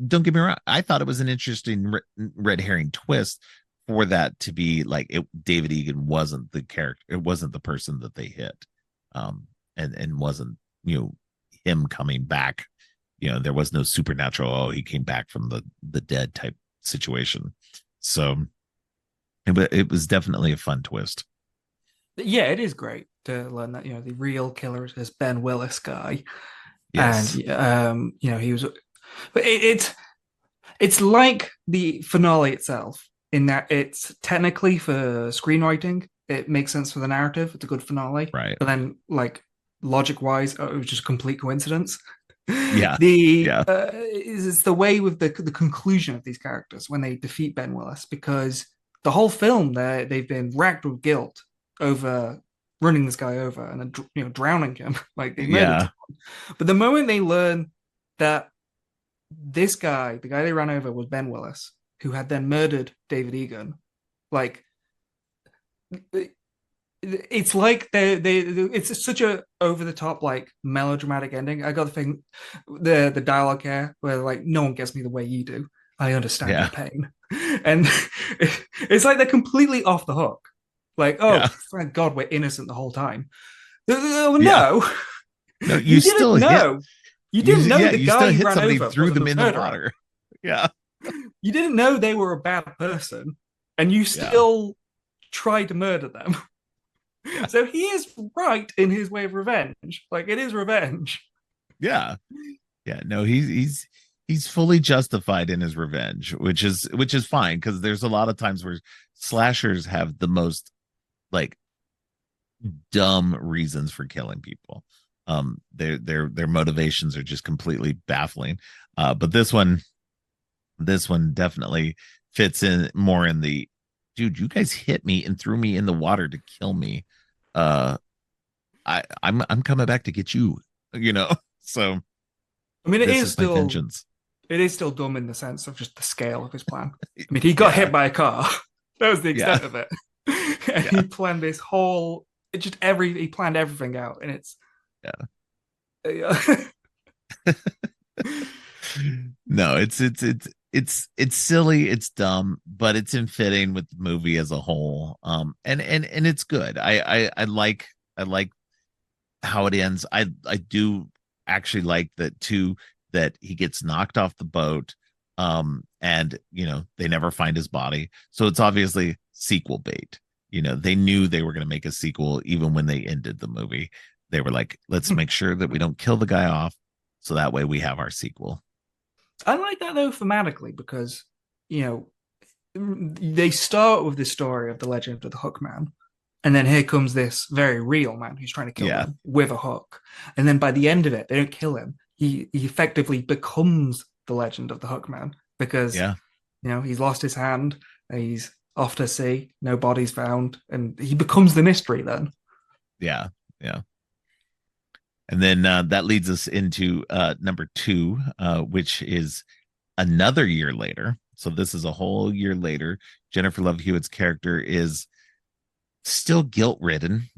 Speaker 1: don't get me wrong, I thought it was an interesting red herring twist for that to be like David Egan wasn't the character, it wasn't the person that they hit, and wasn't him coming back. There was no supernatural, oh, he came back from the dead type situation. So it was definitely a fun twist.
Speaker 2: Yeah, it is great to learn that the real killer is this Ben Willis guy.
Speaker 1: Yes.
Speaker 2: and he was. But it's like the finale itself in that it's technically for screenwriting, it makes sense for the narrative. It's a good finale,
Speaker 1: Right.
Speaker 2: but then like logic wise, it was just a complete coincidence.
Speaker 1: Yeah.
Speaker 2: The
Speaker 1: Yeah.
Speaker 2: It's the way with the conclusion of these characters when they defeat Ben Willis, because the whole film they've been racked with guilt over running this guy over and then drowning him like they murdered
Speaker 1: Yeah.
Speaker 2: someone. But the moment they learn that this guy, the guy they ran over, was Ben Willis, who had then murdered David Egan. Like it's like it's such a over the top like melodramatic ending. I got the thing, the dialogue here where like no one gets me the way you do. I understand your
Speaker 1: Yeah.
Speaker 2: pain, and it's like they're completely off the hook. Like, oh,
Speaker 1: Yeah.
Speaker 2: thank God we're innocent the whole time. Oh,
Speaker 1: Yeah.
Speaker 2: no,
Speaker 1: No, you
Speaker 2: you didn't
Speaker 1: still hit
Speaker 2: know. You didn't know
Speaker 1: yeah,
Speaker 2: the
Speaker 1: you
Speaker 2: guy
Speaker 1: still
Speaker 2: you
Speaker 1: hit
Speaker 2: ran
Speaker 1: somebody,
Speaker 2: over
Speaker 1: threw
Speaker 2: was a
Speaker 1: them in the
Speaker 2: murderer.
Speaker 1: water. Yeah.
Speaker 2: You didn't know they were a bad person, and you
Speaker 1: Yeah.
Speaker 2: still tried to murder them.
Speaker 1: Yeah.
Speaker 2: So he is right in his way of revenge. Like it is revenge.
Speaker 1: Yeah. Yeah. No, he's fully justified in his revenge, which is fine because there's a lot of times where slashers have the most like dumb reasons for killing people. Their motivations are just completely baffling. But this one definitely fits in more in the dude, you guys hit me and threw me in the water to kill me. Uh I'm coming back to get you, you know. So
Speaker 2: I mean,
Speaker 1: this is my vengeance.
Speaker 2: it is still dumb in the sense of just the scale of his plan. I mean, he got
Speaker 1: Yeah.
Speaker 2: hit by a car. That was the
Speaker 1: Yeah.
Speaker 2: extent of it. And
Speaker 1: Yeah.
Speaker 2: he planned this whole he planned everything out, and it's
Speaker 1: Yeah.
Speaker 2: uh,
Speaker 1: No, it's silly, it's dumb, but it's in fitting with the movie as a whole. And it's good. I like how it ends. I do actually like that too, that he gets knocked off the boat, and they never find his body. So it's obviously sequel bait. They knew they were going to make a sequel even when they ended the movie. They were like, let's make sure that we don't kill the guy off, so that way we have our sequel.
Speaker 2: I like that though thematically because you know they start with the story of the legend of the Hook Man, and then here comes this very real man who's trying to kill
Speaker 1: Yeah.
Speaker 2: them with a hook. And then by the end of it, they don't kill him. He effectively becomes the legend of the Hook Man because
Speaker 1: Yeah.
Speaker 2: he's lost his hand, he's off to sea, no body's found, and he becomes the mystery then.
Speaker 1: Yeah. Yeah. And then that leads us into number two, which is another year later. So this is a whole year later. Jennifer Love Hewitt's character is still guilt ridden,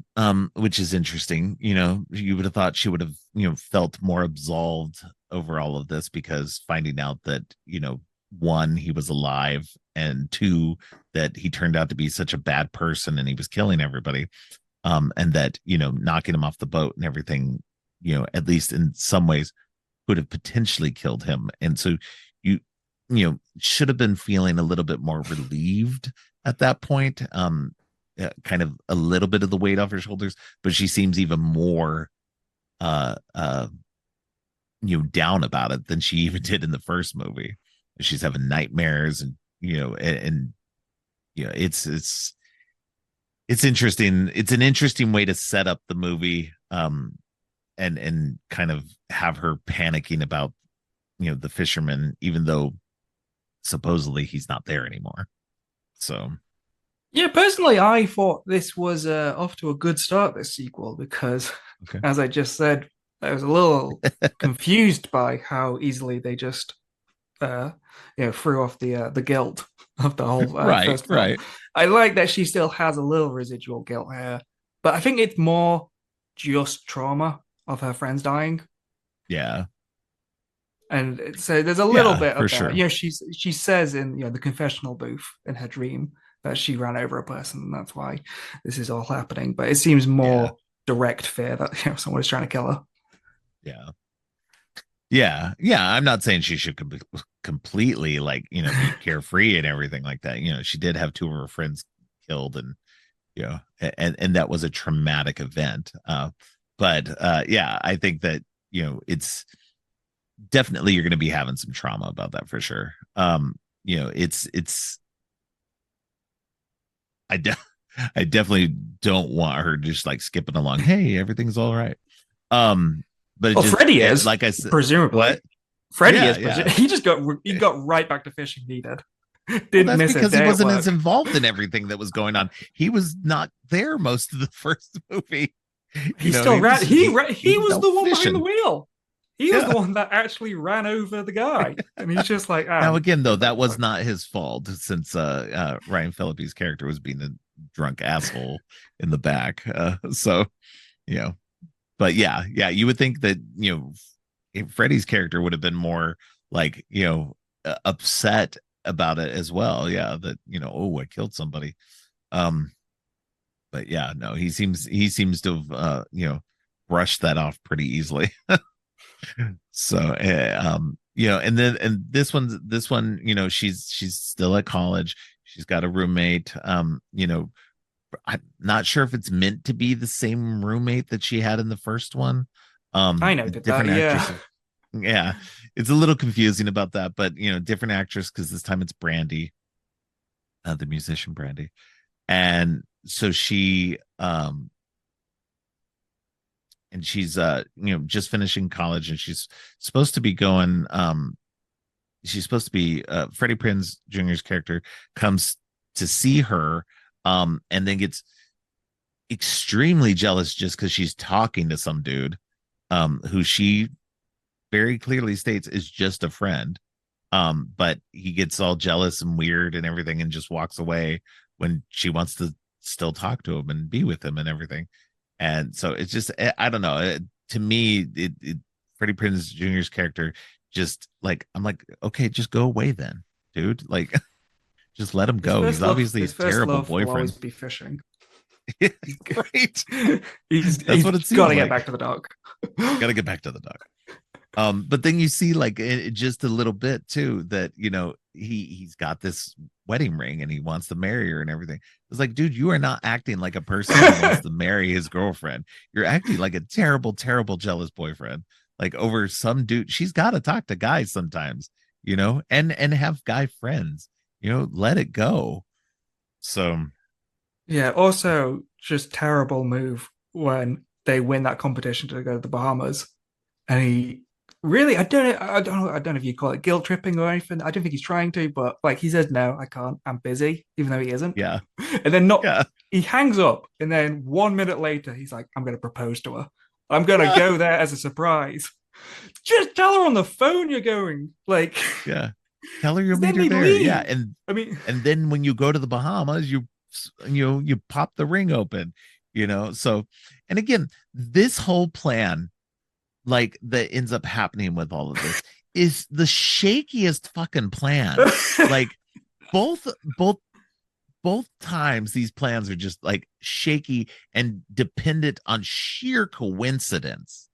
Speaker 1: which is interesting. You would have thought she would have, felt more absolved over all of this, because finding out that, one, he was alive, and two, that he turned out to be such a bad person and he was killing everybody. And that, knocking him off the boat and everything, at least in some ways could have potentially killed him. And so you, should have been feeling a little bit more relieved at that point. Kind of a little bit of the weight off her shoulders, but she seems even more uh uh down about it than she even did in the first movie. She's having nightmares, and it's interesting. It's an interesting way to set up the movie, and kind of have her panicking about the fisherman, even though supposedly he's not there anymore. So
Speaker 2: Yeah, personally, I thought this was off to a good start, this sequel, because,
Speaker 1: okay.
Speaker 2: as I just said, I was a little confused by how easily they just, uh, threw off the guilt of the whole
Speaker 1: Right,
Speaker 2: first film.
Speaker 1: right.
Speaker 2: I like that she still has a little residual guilt here, but I think it's more just trauma of her friends dying.
Speaker 1: Yeah.
Speaker 2: And so there's a little
Speaker 1: Yeah,
Speaker 2: bit
Speaker 1: for
Speaker 2: of that.
Speaker 1: sure.
Speaker 2: She says in the confessional booth in her dream that she ran over a person, and that's why this is all happening. But it seems
Speaker 1: Yeah.
Speaker 2: more direct fear that someone is trying to kill her.
Speaker 1: Yeah. Yeah. Yeah. I'm not saying she should completely, like, be carefree and everything like that. She did have two of her friends killed, and, and that was a traumatic event. But yeah, I think that, it's definitely you're going to be having some trauma about that for sure. It's I de- I definitely don't want her just like skipping along. Hey, everything's all right. Um, but
Speaker 2: Well, Freddy is,
Speaker 1: like I said,
Speaker 2: presumably.
Speaker 1: what?
Speaker 2: Freddie
Speaker 1: Yeah,
Speaker 2: is,
Speaker 1: yeah.
Speaker 2: he got right back to fishing he did.
Speaker 1: Well,
Speaker 2: Didn't
Speaker 1: that's
Speaker 2: miss a
Speaker 1: because he
Speaker 2: day at
Speaker 1: wasn't as
Speaker 2: work.
Speaker 1: involved in everything that was going on. He was not there most of the first movie.
Speaker 2: He
Speaker 1: He
Speaker 2: still
Speaker 1: was
Speaker 2: ran.
Speaker 1: he
Speaker 2: He
Speaker 1: was
Speaker 2: was
Speaker 1: out
Speaker 2: the one behind the
Speaker 1: fishing.
Speaker 2: wheel. He was the
Speaker 1: Yeah.
Speaker 2: one that actually ran over the guy, and he's just like,
Speaker 1: Now
Speaker 2: ah,
Speaker 1: again, though,
Speaker 2: get back
Speaker 1: that
Speaker 2: to
Speaker 1: was
Speaker 2: work.
Speaker 1: not his fault since Ryan Phillippe's character was being a drunk asshole in the back. So you know, but yeah, you would think that Freddy's character would have been more like upset about it as well. Yeah, that oh, I killed somebody. Um, but yeah, no, he seems to have brushed that off pretty easily. So and this one she's still at college. She's got a roommate. I'm not sure if it's meant to be the same roommate that she had in the first one.
Speaker 2: I noted that.
Speaker 1: Different
Speaker 2: Yeah,
Speaker 1: actresses. Yeah, it's a little confusing about that, but different actress because this time it's Brandy, the musician Brandy, and so she's just finishing college, and supposed to be going she's supposed to be Freddie Prinze Jr.'s character comes to see her, and then gets extremely jealous just because she's talking to some dude, who she very clearly states is just a friend. But he gets all jealous and weird and everything and just walks away when she wants to still talk to him and be with him and everything. And so it's just I don't know. To me, Freddie Prinze Jr.'s character just like I'm like, okay, just go away then, dude. Like, just let him go. He's obviously a
Speaker 2: his first
Speaker 1: terrible
Speaker 2: love will always
Speaker 1: boyfriend.
Speaker 2: be fishing. He's
Speaker 1: Right. That's
Speaker 2: he's
Speaker 1: what it
Speaker 2: got
Speaker 1: seems
Speaker 2: to get
Speaker 1: like.
Speaker 2: back to the dock.
Speaker 1: Got to get back to the dock. But then you see like just a little bit too that he's got this wedding ring and he wants to marry her and everything. It's like, dude, you are not acting like a person who wants to marry his girlfriend. You're acting like a terrible, terrible jealous boyfriend. Like over some dude, she's got to talk to guys sometimes, and have guy friends. Let it go. So
Speaker 2: Yeah. Also, just terrible move when they win that competition to go to the Bahamas, and he really, I don't know if you call it guilt tripping or anything. I don't think he's trying to, but like he says, no, I can't. I'm busy, even though he isn't.
Speaker 1: yeah,
Speaker 2: And then not,
Speaker 1: yeah,
Speaker 2: he hangs up, and then 1 minute later, he's like, I'm going to propose to her. I'm going to go there as a surprise. Just tell her on the phone you're going. Like,
Speaker 1: yeah. Tell her you'll meet
Speaker 2: then
Speaker 1: her
Speaker 2: they
Speaker 1: there. Yeah,
Speaker 2: leave.
Speaker 1: and
Speaker 2: I mean,
Speaker 1: and then when you go to the Bahamas, you pop the ring open, So, and again, this whole plan, like that ends up happening with all of this, is the shakiest fucking plan. Like both both both times these plans are just like shaky and dependent on sheer coincidence.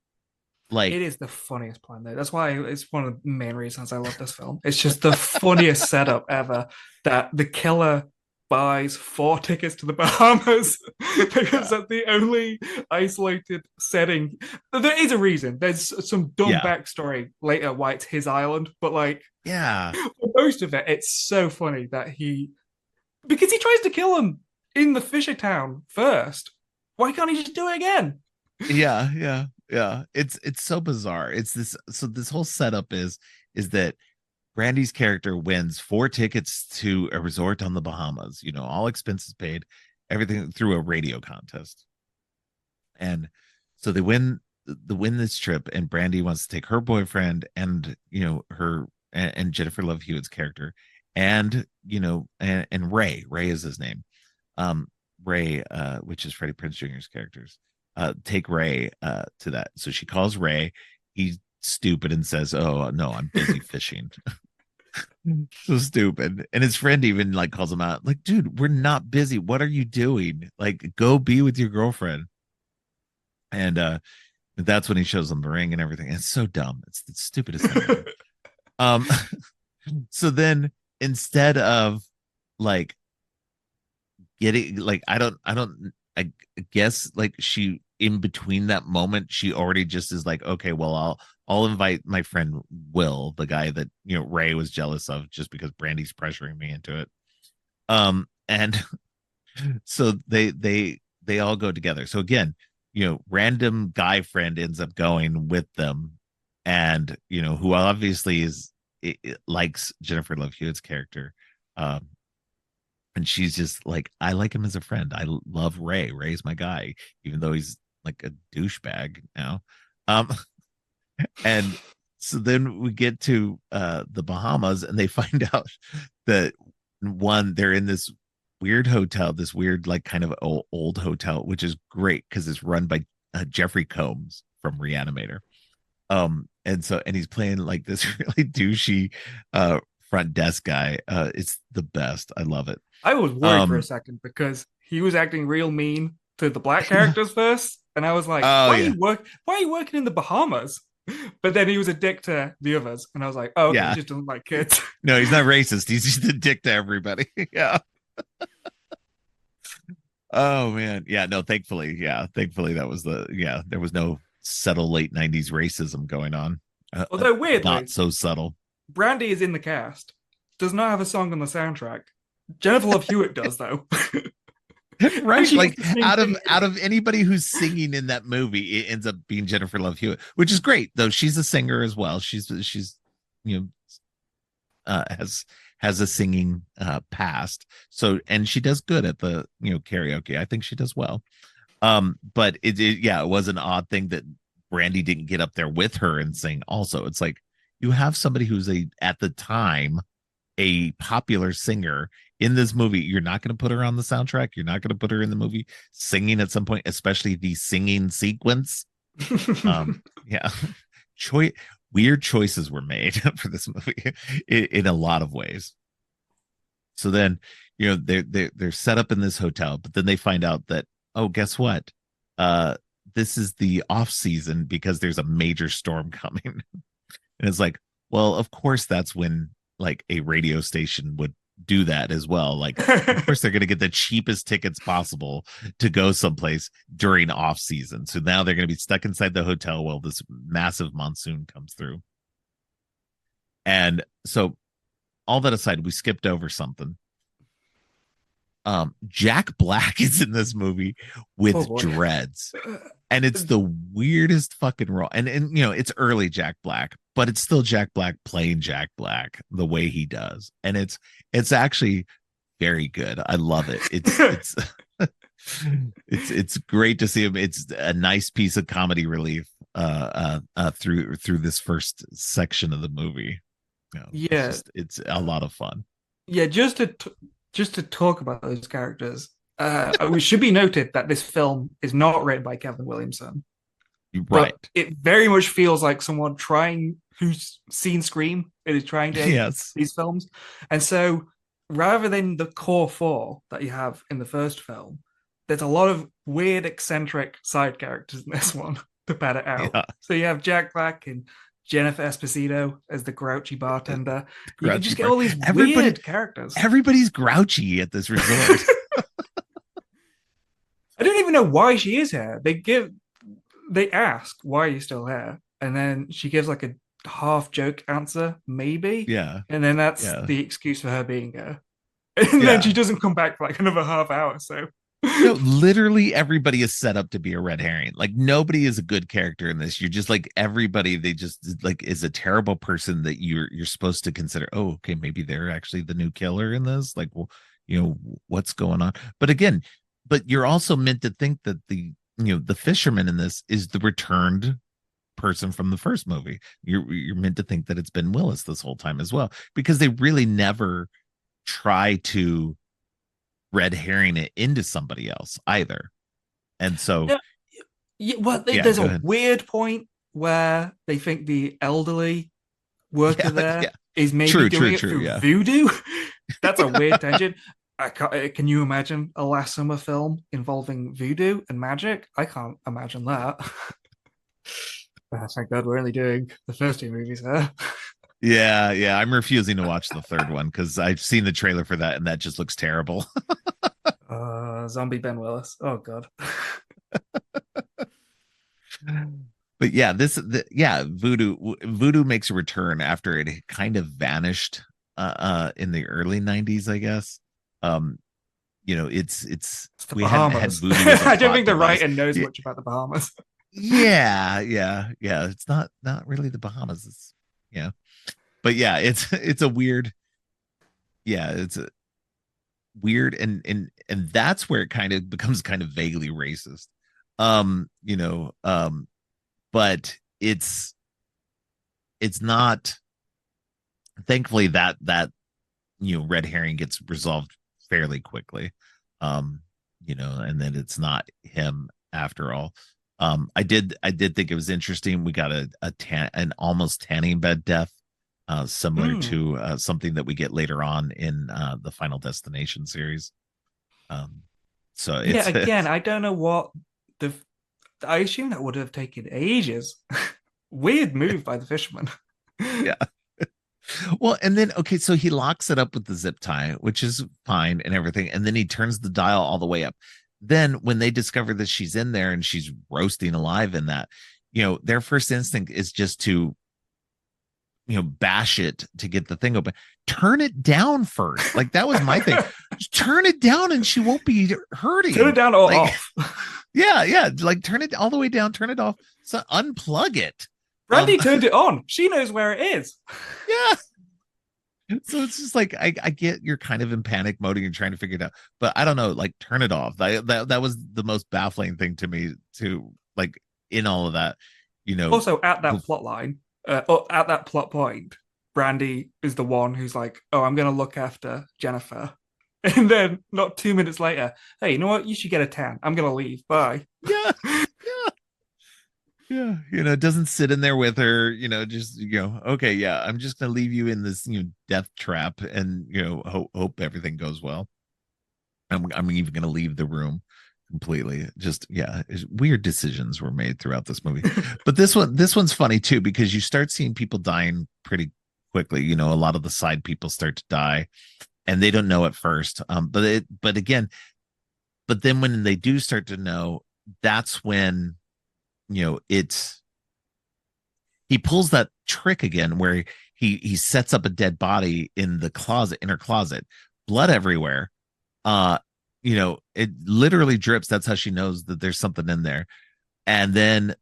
Speaker 2: it
Speaker 1: Like,
Speaker 2: is the funniest plan though. That's why it's one of the main reasons I love this film. It's just the funniest setup ever that the killer buys 4 tickets to the Bahamas because
Speaker 1: yeah,
Speaker 2: that's the only isolated setting. There is a reason. There's some dumb
Speaker 1: yeah,
Speaker 2: backstory later why it's his island, but like
Speaker 1: yeah,
Speaker 2: for most of it, it's so funny that because he tries to kill him in the Fisher town first. Why can't he just do it again?
Speaker 1: yeah. It's so bizarre. It's this. So this whole setup is that Brandy's character wins 4 tickets to a resort on the Bahamas, all expenses paid, everything through a radio contest. And so they win this trip, and Brandy wants to take her boyfriend and her and Jennifer Love Hewitt's character, and and Ray is his name. Um Ray, which is Freddie Prinze Jr.'s characters, take Ray to that. So she calls Ray. He's stupid and says, "Oh no, I'm busy fishing." So stupid. And his friend even like calls him out, like, dude, we're not busy. What are you doing? Like, go be with your girlfriend. And that's when he shows them the ring and everything. And it's so dumb. It's the stupidest thing ever. Um, so then instead of like getting like I guess like she in between that moment, she already just is like, okay, well, I'll invite my friend Will, the guy that Ray was jealous of, just because Brandy's pressuring me into it. And so they all go together. So again, random guy friend ends up going with them, and who obviously likes Jennifer Love Hewitt's character. Um, and she's just like, I like him as a friend. I love Ray. Ray's my guy, even though he's like a douchebag now. Um, and so then we get to the Bahamas, and they find out that they're in this weird hotel, this weird like kind of old hotel, which is great because it's run by Jeffrey Combs from Reanimator. And he's playing like this really douchey front desk guy. It's the best. I love it.
Speaker 2: I was worried for a second because he was acting real mean to the black characters first, and I was like,
Speaker 1: Oh
Speaker 2: "Why are
Speaker 1: yeah,
Speaker 2: you work? Why are you working in the Bahamas?" But then he was a dick to the others, and I was like, "Oh, okay, he
Speaker 1: yeah.
Speaker 2: just doesn't like kids."
Speaker 1: No, he's not racist. He's just a dick to everybody. Yeah. Oh man. Yeah. No. Thankfully. Yeah. Thankfully, that was there was no subtle late '90s racism going on.
Speaker 2: Although
Speaker 1: Not
Speaker 2: weirdly,
Speaker 1: so subtle.
Speaker 2: Brandy is in the cast, does not have a song on the soundtrack. Jennifer Love Hewitt does though, and
Speaker 1: Right,
Speaker 2: she gets
Speaker 1: like
Speaker 2: to sing things in
Speaker 1: out
Speaker 2: it.
Speaker 1: of anybody who's singing in that movie, it ends up being Jennifer Love Hewitt, which is great though. She's a singer as well. She's you know has a singing past, so, and she does good at the karaoke. I think she does well. But it was an odd thing that Brandy didn't get up there with her and sing also. It's like, you have somebody who's at the time a popular singer in this movie. You're not going to put her on the soundtrack. You're not going to put her in the movie singing at some point, especially the singing sequence. Yeah. Choi Weird choices were made for this movie in a lot of ways. So then, they're set up in this hotel, but then they find out that, oh, guess what? This is the off season because there's a major storm coming. And it's like, well, of course that's when like a radio station would do that as well. Like, of course they're going to get the cheapest tickets possible to go someplace during off season. So now they're going to be stuck inside the hotel while this massive monsoon comes through. And so, all that aside, we skipped over something. Jack Black is in this movie
Speaker 2: Oh
Speaker 1: with
Speaker 2: boy.
Speaker 1: dreads, and it's the weirdest fucking role. And it's early Jack Black, but it's still Jack Black playing Jack Black the way he does, and it's actually very good. I love it. It's it's great to see him. It's a nice piece of comedy relief through this first section of the movie.
Speaker 2: Yeah,
Speaker 1: It's a lot of fun.
Speaker 2: yeah. Just to talk about those characters, it should be noted that this film is not written by Kevin Williamson,
Speaker 1: You're
Speaker 2: but
Speaker 1: right.
Speaker 2: it very much feels like someone trying who's seen Scream and is trying to aim
Speaker 1: Yes.
Speaker 2: these films. And so rather than the core four that you have in the first film, there's a lot of weird, eccentric side characters in this one to pad it out.
Speaker 1: Yeah.
Speaker 2: So you have Jack Black and Jennifer Esposito as the grouchy bartender. You can
Speaker 1: Grouchy
Speaker 2: just get
Speaker 1: part.
Speaker 2: all these
Speaker 1: Everybody
Speaker 2: weird characters.
Speaker 1: everybody's grouchy at this resort.
Speaker 2: I don't even know why she is here. They ask, why are you still here? And then she gives like a half joke answer, maybe.
Speaker 1: Yeah.
Speaker 2: And then that's
Speaker 1: Yeah.
Speaker 2: the excuse for her being here. And then
Speaker 1: Yeah.
Speaker 2: she doesn't come back for like another half hour. So
Speaker 1: No, literally everybody is set up to be a red herring. Like, nobody is a good character in this. You're just like, everybody, they just like is a terrible person that you're supposed to consider. Oh, okay, maybe they're actually the new killer in this. Like, well, what's going on? But again, you're also meant to think that the fisherman in this is the returned person from the first movie. You're meant to think that it's Ben Willis this whole time as well, because they really never try to red herring it into somebody else either. And so,
Speaker 2: yeah, yeah, well,
Speaker 1: yeah,
Speaker 2: there's
Speaker 1: go
Speaker 2: a
Speaker 1: ahead.
Speaker 2: weird point where they think the elderly worker
Speaker 1: Yeah,
Speaker 2: there
Speaker 1: yeah.
Speaker 2: is maybe
Speaker 1: True,
Speaker 2: doing
Speaker 1: true,
Speaker 2: it
Speaker 1: true.
Speaker 2: through
Speaker 1: Yeah.
Speaker 2: voodoo. That's a weird tangent. Can you imagine a last summer film involving voodoo and magic? I can't imagine that. Thank God we're only doing the first two movies there.
Speaker 1: Yeah, yeah. I'm refusing to watch the third one because I've seen the trailer for that and that just looks terrible.
Speaker 2: Zombie Ben Willis. Oh God.
Speaker 1: But yeah, voodoo makes a return after it had kind of vanished in the early 90s, I guess. Um, it's
Speaker 2: It's the
Speaker 1: we hadn't had
Speaker 2: Bahamas.
Speaker 1: voodoo as a
Speaker 2: I don't
Speaker 1: plot
Speaker 2: think the
Speaker 1: device.
Speaker 2: writer knows
Speaker 1: Y-
Speaker 2: much about the Bahamas.
Speaker 1: Yeah. It's not really the Bahamas. It's yeah. But yeah, it's a weird, yeah, it's a weird, and that's where it kind of becomes kind of vaguely racist. Um, you know, um, but it's not, thankfully red herring gets resolved fairly quickly. um and then it's not him after all. I did think it was interesting. We got an almost tanning bed death, similar
Speaker 2: Mm.
Speaker 1: to something that we get later on in the Final Destination series. um so
Speaker 2: Yeah,
Speaker 1: it's
Speaker 2: again, I don't know what the. I assume that would have taken ages. Weird move by the fisherman.
Speaker 1: yeah. Well, and then okay, so he locks it up with the zip tie, which is fine and everything, and then he turns the dial all the way up. Then when they discover that she's in there and she's roasting alive in that, their first instinct is just to, bash it to get the thing open. Turn it down first. Like that was my thing. Just turn it down and she won't be
Speaker 2: Turn it
Speaker 1: hurting.
Speaker 2: down or
Speaker 1: Like,
Speaker 2: off.
Speaker 1: yeah, like turn it all the way down, turn it off. So unplug it.
Speaker 2: Brandy turned it on. She knows where it is.
Speaker 1: Yeah. So it's just like I get you're kind of in panic mode and you're trying to figure it out, but I don't know, like turn it off. That was the most baffling thing to me, to like in all of that, you know.
Speaker 2: Also, at that plot line, or at that plot point, Brandy is the one who's like, "Oh, I'm going to look after Jennifer," and then not 2 minutes later, "Hey, you know what? You should get a tan. I'm going to leave. Bye."
Speaker 1: Yeah, yeah, yeah. It doesn't sit in there with her. Just okay, yeah. I'm just gonna leave you in this death trap, and hope everything goes well. I'm even gonna leave the room completely. Just yeah, weird decisions were made throughout this movie. But this one's funny too, because you start seeing people dying pretty quickly. A lot of the side people start to die, and they don't know at first. But then when they do start to know, that's when it's he pulls that trick again where he sets up a dead body in the closet, in her closet, blood everywhere. It literally drips. That's how she knows that there's something in there. And then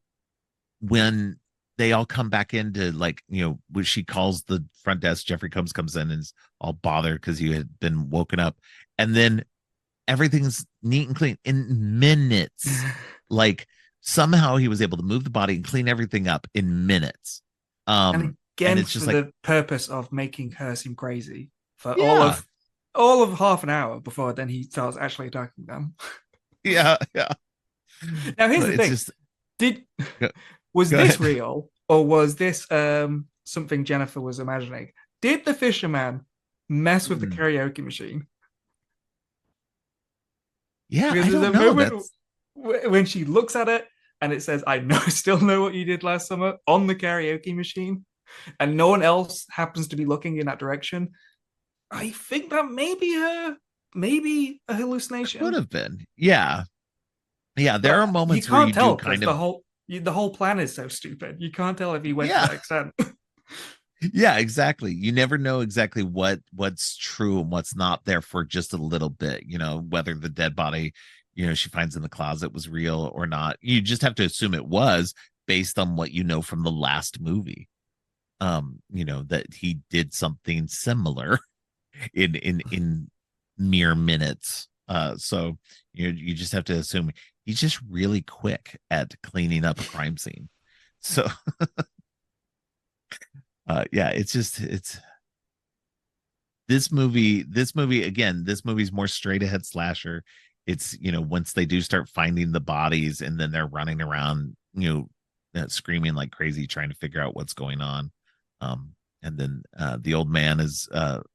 Speaker 1: when they all come back into, like, when she calls the front desk, Jeffrey comes in and is all bothered because you had been woken up. And then everything's neat and clean in minutes. Like somehow he was able to move the body and clean everything up in minutes.
Speaker 2: And
Speaker 1: And
Speaker 2: again,
Speaker 1: it's
Speaker 2: for
Speaker 1: just like,
Speaker 2: the purpose of making her seem crazy for
Speaker 1: yeah,
Speaker 2: all of half an hour before then he starts actually attacking them.
Speaker 1: yeah.
Speaker 2: Now, here's the
Speaker 1: It's
Speaker 2: thing:
Speaker 1: just
Speaker 2: did
Speaker 1: go,
Speaker 2: was
Speaker 1: go
Speaker 2: this
Speaker 1: ahead.
Speaker 2: real or was this something Jennifer was imagining? Did the fisherman mess with the
Speaker 1: Hmm.
Speaker 2: karaoke machine?
Speaker 1: Yeah,
Speaker 2: Because
Speaker 1: I
Speaker 2: there's
Speaker 1: don't
Speaker 2: a
Speaker 1: know.
Speaker 2: moment
Speaker 1: That's
Speaker 2: when she looks at it and it says, "I know, still know what you did last summer" on the karaoke machine, and no one else happens to be looking in that direction. I think that may be maybe a
Speaker 1: could
Speaker 2: hallucination,
Speaker 1: have been. Yeah. Yeah, there are
Speaker 2: but you
Speaker 1: moments where
Speaker 2: can't
Speaker 1: you do
Speaker 2: tell because
Speaker 1: kind of,
Speaker 2: the whole plan is so stupid. You can't tell if he went to
Speaker 1: yeah.
Speaker 2: that extent.
Speaker 1: Yeah, exactly. You never know exactly what's true and what's not there for just a little bit, whether the dead body, she finds in the closet was real or not. You just have to assume it was based on what you know from the last movie. That he did something similar in mere minutes. So you just have to assume he's just really quick at cleaning up a crime scene. So yeah, it's this movie again, this movie's more straight ahead slasher. It's once they do start finding the bodies and then they're running around, screaming like crazy trying to figure out what's going on. And then the old man is the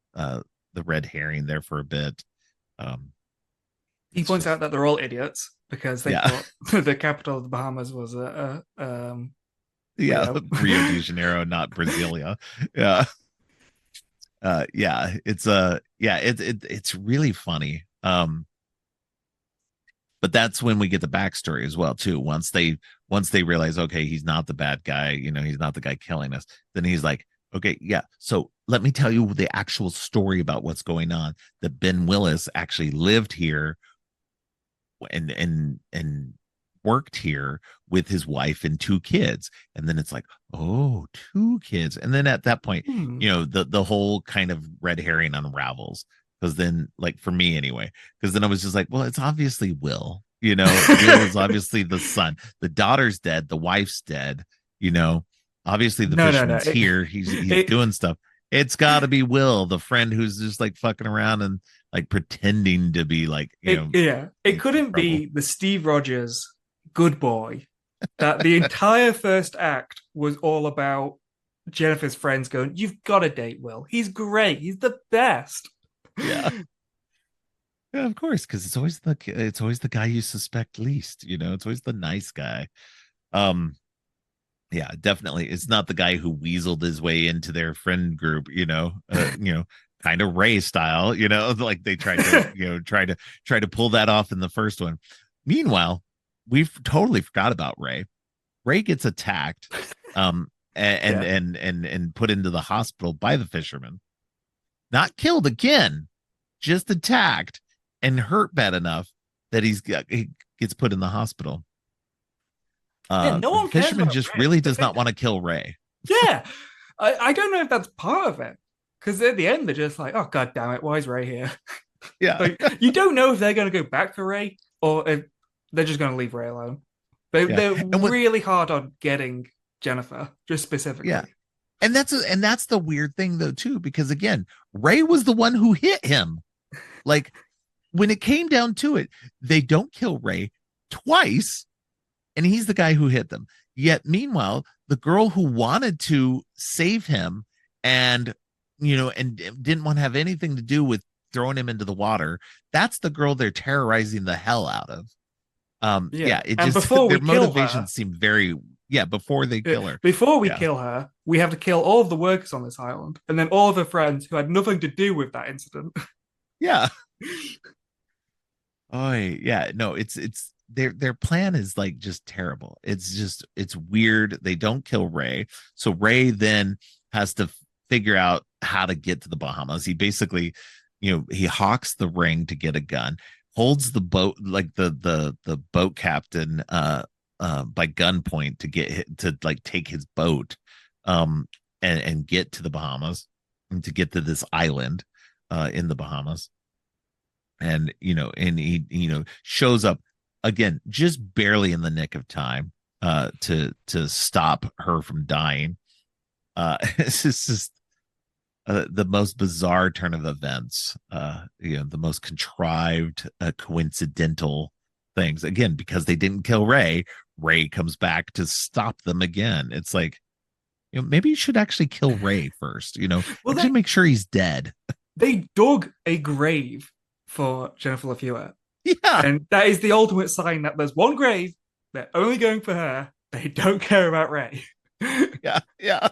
Speaker 1: red herring there for a bit. um
Speaker 2: He
Speaker 1: it's
Speaker 2: points
Speaker 1: just
Speaker 2: out that they're all idiots because they
Speaker 1: yeah.
Speaker 2: thought the capital of the Bahamas was
Speaker 1: Yeah,
Speaker 2: Rio.
Speaker 1: Rio de Janeiro, not Brasilia. Yeah. Yeah, it's really funny. but that's when we get the backstory as well too. Once they realize, okay, he's not the bad guy, he's not the guy killing us, then he's like, okay, yeah, so let me tell you the actual story about what's going on, that Ben Willis actually lived here and worked here with his wife and two kids. And then it's like, oh, two kids. And then at that point,
Speaker 2: Hmm.
Speaker 1: the whole kind of red herring unravels. Because then, like, for me anyway, because then I was just like, well, it's obviously Will. Will is obviously the son. The daughter's dead, the wife's dead, you know. Obviously the
Speaker 2: No, no, no.
Speaker 1: fisherman's here. He's
Speaker 2: It,
Speaker 1: doing stuff. It's gotta be Will, the friend who's just like fucking around and like pretending to be like,
Speaker 2: yeah, it
Speaker 1: in
Speaker 2: couldn't
Speaker 1: trouble.
Speaker 2: be the Steve Rogers good boy that the entire first act was all about Jennifer's friends going, "You've got to date Will. He's great. He's the best."
Speaker 1: Yeah. Yeah, of course, because it's always the guy you suspect least. It's always the nice guy. Um, yeah, definitely, it's not the guy who weaseled his way into their friend group. Kind of Ray style. Like they tried to, try to pull that off in the first one. Meanwhile, we've totally forgot about Ray. Ray gets attacked, and
Speaker 2: Yeah.
Speaker 1: and put into the hospital by the fisherman. Not killed again, just attacked and hurt bad enough that he gets put in the hospital.
Speaker 2: Yeah, no
Speaker 1: The
Speaker 2: one cares
Speaker 1: fisherman
Speaker 2: about
Speaker 1: just
Speaker 2: Ray.
Speaker 1: really does not want to kill Ray.
Speaker 2: Yeah. I don't know if that's part of it. Because at the end, they're just like, oh, God damn it, why is Ray here?
Speaker 1: Yeah,
Speaker 2: Like, you don't know if they're going to go back for Ray or if they're just going to leave Ray alone.
Speaker 1: yeah,
Speaker 2: They're
Speaker 1: and what?
Speaker 2: really hard on getting Jennifer, just
Speaker 1: Yeah,
Speaker 2: specifically.
Speaker 1: and that's the weird thing though too, because again, Ray was the one who hit him. Like when it came down to it, they don't kill Ray twice, and he's the guy who hit them. Yet, meanwhile, the girl who wanted to save him and and didn't want to have anything to do with throwing him into the water, that's the girl they're terrorizing the hell out of.
Speaker 2: Yeah.
Speaker 1: Yeah, it
Speaker 2: And
Speaker 1: just
Speaker 2: before we
Speaker 1: their
Speaker 2: kill her,
Speaker 1: motivations seem very, yeah, before they kill her.
Speaker 2: before we
Speaker 1: Yeah.
Speaker 2: kill her, we have to kill all of the workers on this island and then all of her friends who had nothing to do with that incident.
Speaker 1: Yeah. Oh, yeah. No, it's their plan is like just terrible. It's weird. They don't kill Ray. So Ray then has to figure out how to get to the Bahamas. He basically, he hawks the ring to get a gun, holds the boat, like the boat captain by gunpoint to to like take his boat and get to the Bahamas, and to get to this island in the Bahamas. And he shows up again just barely in the nick of time to stop her from dying. It's just the most bizarre turn of events, the most contrived, coincidental things. Again, because they didn't kill Ray, Ray comes back to stop them again. It's like, maybe you should actually kill Ray first.
Speaker 2: Well,
Speaker 1: Actually make sure he's dead.
Speaker 2: they dug a grave for Jennifer LaFewer.
Speaker 1: Yeah,
Speaker 2: And that is the ultimate sign that there's one grave. They're only going for her. They don't care about Ray.
Speaker 1: yeah, yeah.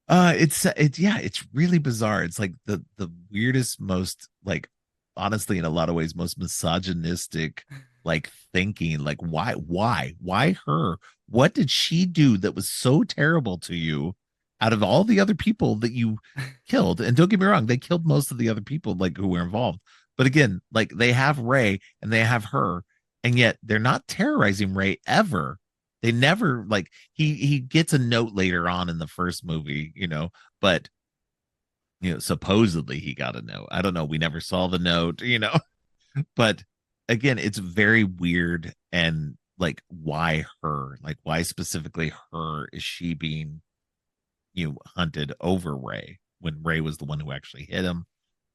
Speaker 1: It's really bizarre. It's like the weirdest, most like, honestly, in a lot of ways, most misogynistic like thinking. Like, why her? What did she do that was so terrible to you out of all the other people that you killed? And don't get me wrong, they killed most of the other people like who were involved. But again, like they have Ray and they have her, and yet they're not terrorizing Ray ever. They never, like, he gets a note later on in the first movie, but supposedly he got a note. I don't know. We never saw the note. But again, it's very weird. And like, why her? Like, why specifically her? Is she being hunted over Ray when Ray was the one who actually hit him?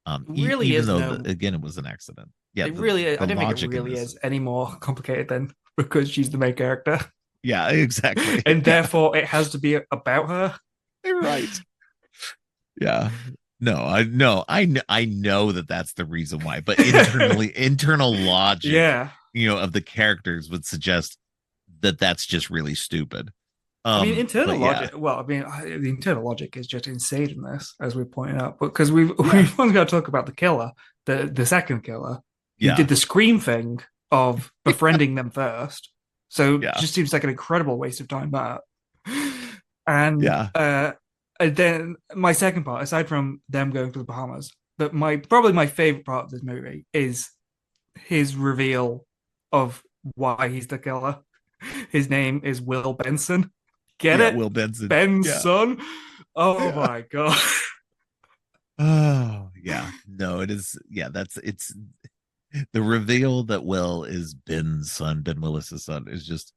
Speaker 2: It really
Speaker 1: Even
Speaker 2: is
Speaker 1: though
Speaker 2: no.
Speaker 1: again it was an accident. Yeah,
Speaker 2: It really is. I
Speaker 1: the
Speaker 2: don't think it
Speaker 1: logic in
Speaker 2: really
Speaker 1: this.
Speaker 2: is any more complicated than because she's the main character.
Speaker 1: Yeah, exactly.
Speaker 2: And
Speaker 1: Yeah,
Speaker 2: therefore it has to be about her.
Speaker 1: you're right. Yeah. No, I know that that's the reason why, but internal logic,
Speaker 2: Yeah.
Speaker 1: of the characters would suggest that that's just really stupid.
Speaker 2: I mean,
Speaker 1: But
Speaker 2: internal
Speaker 1: yeah,
Speaker 2: logic. Well, I mean, the internal logic is just insane in this, as we pointed out. Because we've
Speaker 1: yeah,
Speaker 2: we've only got to talk about the killer, the second killer. He did
Speaker 1: Yeah.
Speaker 2: the Scream thing of befriending them first. So it
Speaker 1: Yeah.
Speaker 2: just seems like an incredible waste of time that. And
Speaker 1: Yeah.
Speaker 2: then my second part, aside from them going to the Bahamas, but my probably my favorite part of this movie is his reveal of why he's the killer. His name is Will Benson. Get
Speaker 1: Yeah.
Speaker 2: it?
Speaker 1: Will Benson.
Speaker 2: Ben's
Speaker 1: Yeah.
Speaker 2: son. Oh
Speaker 1: Yeah.
Speaker 2: my god.
Speaker 1: Oh, yeah. No, it is. Yeah, it's the reveal that Will is Ben's son, Ben Willis's son, is just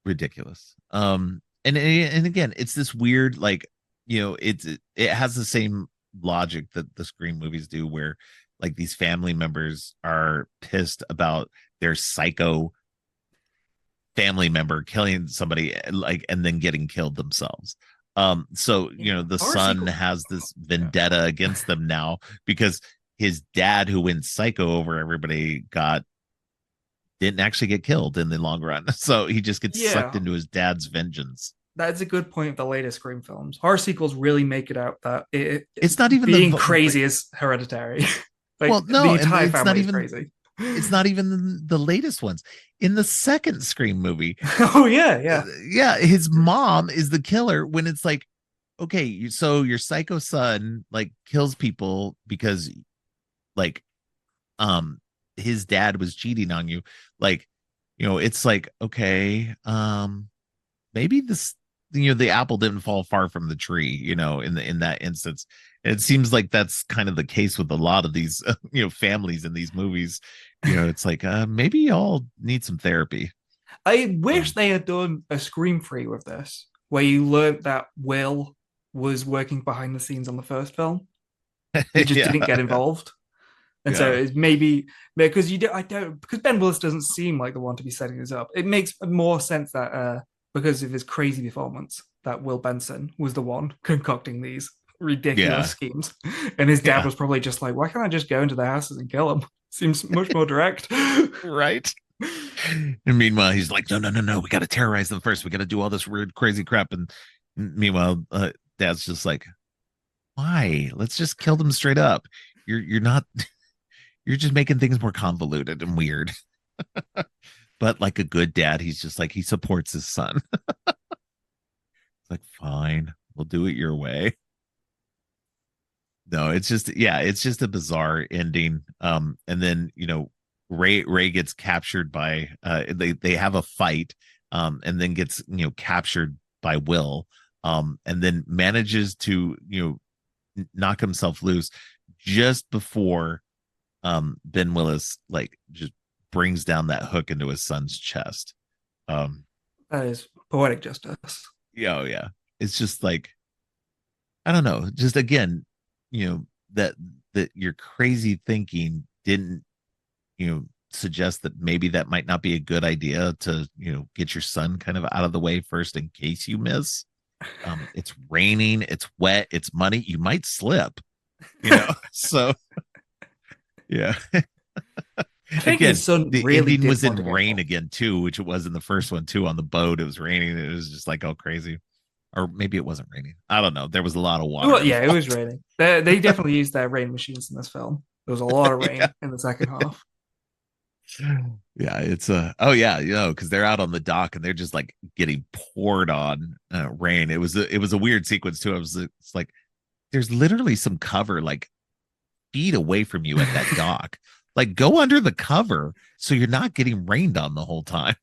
Speaker 1: ridiculous. And again, it's this weird, like, it has the same logic that the Scream movies do, where like these family members are pissed about their psycho family member killing somebody, like, and then getting killed themselves. So
Speaker 2: Yeah.
Speaker 1: the
Speaker 2: Horror
Speaker 1: son
Speaker 2: sequel.
Speaker 1: has this
Speaker 2: Yeah.
Speaker 1: vendetta against them now because his dad, who went psycho over everybody, got didn't actually get killed in the long run. So he just gets sucked
Speaker 2: Yeah.
Speaker 1: into his dad's vengeance.
Speaker 2: That's a good point of the latest Scream films. Horror sequels really make it out that
Speaker 1: It's not even
Speaker 2: being
Speaker 1: like,
Speaker 2: crazy is hereditary.
Speaker 1: well,
Speaker 2: Like the
Speaker 1: no, and
Speaker 2: entire family is crazy.
Speaker 1: it's not even the latest ones. In the second Scream movie,
Speaker 2: Oh yeah, yeah.
Speaker 1: yeah, his mom is the killer when it's like, okay, so your psycho son like kills people because like um his dad was cheating on you. Like, it's like, okay, maybe this, the apple didn't fall far from the tree, in that instance. It seems like that's kind of the case with a lot of these families in these movies. It's like, maybe y'all need some therapy.
Speaker 2: I wish
Speaker 1: um
Speaker 2: they had done a Scream free with this, where you learned that Will was working behind the scenes on the first film. He just
Speaker 1: yeah.
Speaker 2: didn't get involved. And so
Speaker 1: Yeah.
Speaker 2: it's maybe because I don't because Ben Willis doesn't seem like the one to be setting this up. It makes more sense that because of his crazy performance, that Will Benson was the one concocting these ridiculous
Speaker 1: Yeah.
Speaker 2: schemes, and his dad
Speaker 1: Yeah.
Speaker 2: was probably just like, "Why can't I just go into their houses and kill them? Seems much more direct."
Speaker 1: Right. And meanwhile, he's like, no, no, no, no. We got to terrorize them first. We got to do all this weird, crazy crap. And meanwhile, Dad's just like, why? Let's just kill them straight up. You're not. You're just making things more convoluted and weird. But like a good dad, he's just like, he supports his son. It's like, fine, we'll do it your way. No, it's just, yeah, it's just a bizarre ending. And then Ray gets captured by they have a fight, and then gets captured by Will, and then manages to knock himself loose just before Ben Willis like just brings down that hook into his son's chest. Um,
Speaker 2: That is poetic justice.
Speaker 1: yeah, oh, yeah, it's just like, I don't know, just again, you know, that your crazy thinking didn't, suggest that maybe that might not be a good idea to, get your son kind of out of the way first in case you miss. It's raining, it's wet, it's muddy, you might slip, so yeah.
Speaker 2: I think his
Speaker 1: Again,
Speaker 2: son
Speaker 1: the
Speaker 2: really
Speaker 1: ending
Speaker 2: did
Speaker 1: was
Speaker 2: want
Speaker 1: in
Speaker 2: to get
Speaker 1: rain
Speaker 2: involved.
Speaker 1: again too, which it was in the first one too. On the boat, it was raining. It was just like all crazy, or maybe it wasn't raining. I don't know. There was a lot of water
Speaker 2: Well, yeah, it was
Speaker 1: involved.
Speaker 2: raining. They definitely used their rain machines in this film. There was a lot of
Speaker 1: Yeah,
Speaker 2: rain in the second half.
Speaker 1: yeah. It's oh yeah, because they're out on the dock and they're just like getting poured on rain. It was a weird sequence too. It's like there's literally some cover like feet away from you at that dock. Like go under the cover so you're not getting rained on the whole time.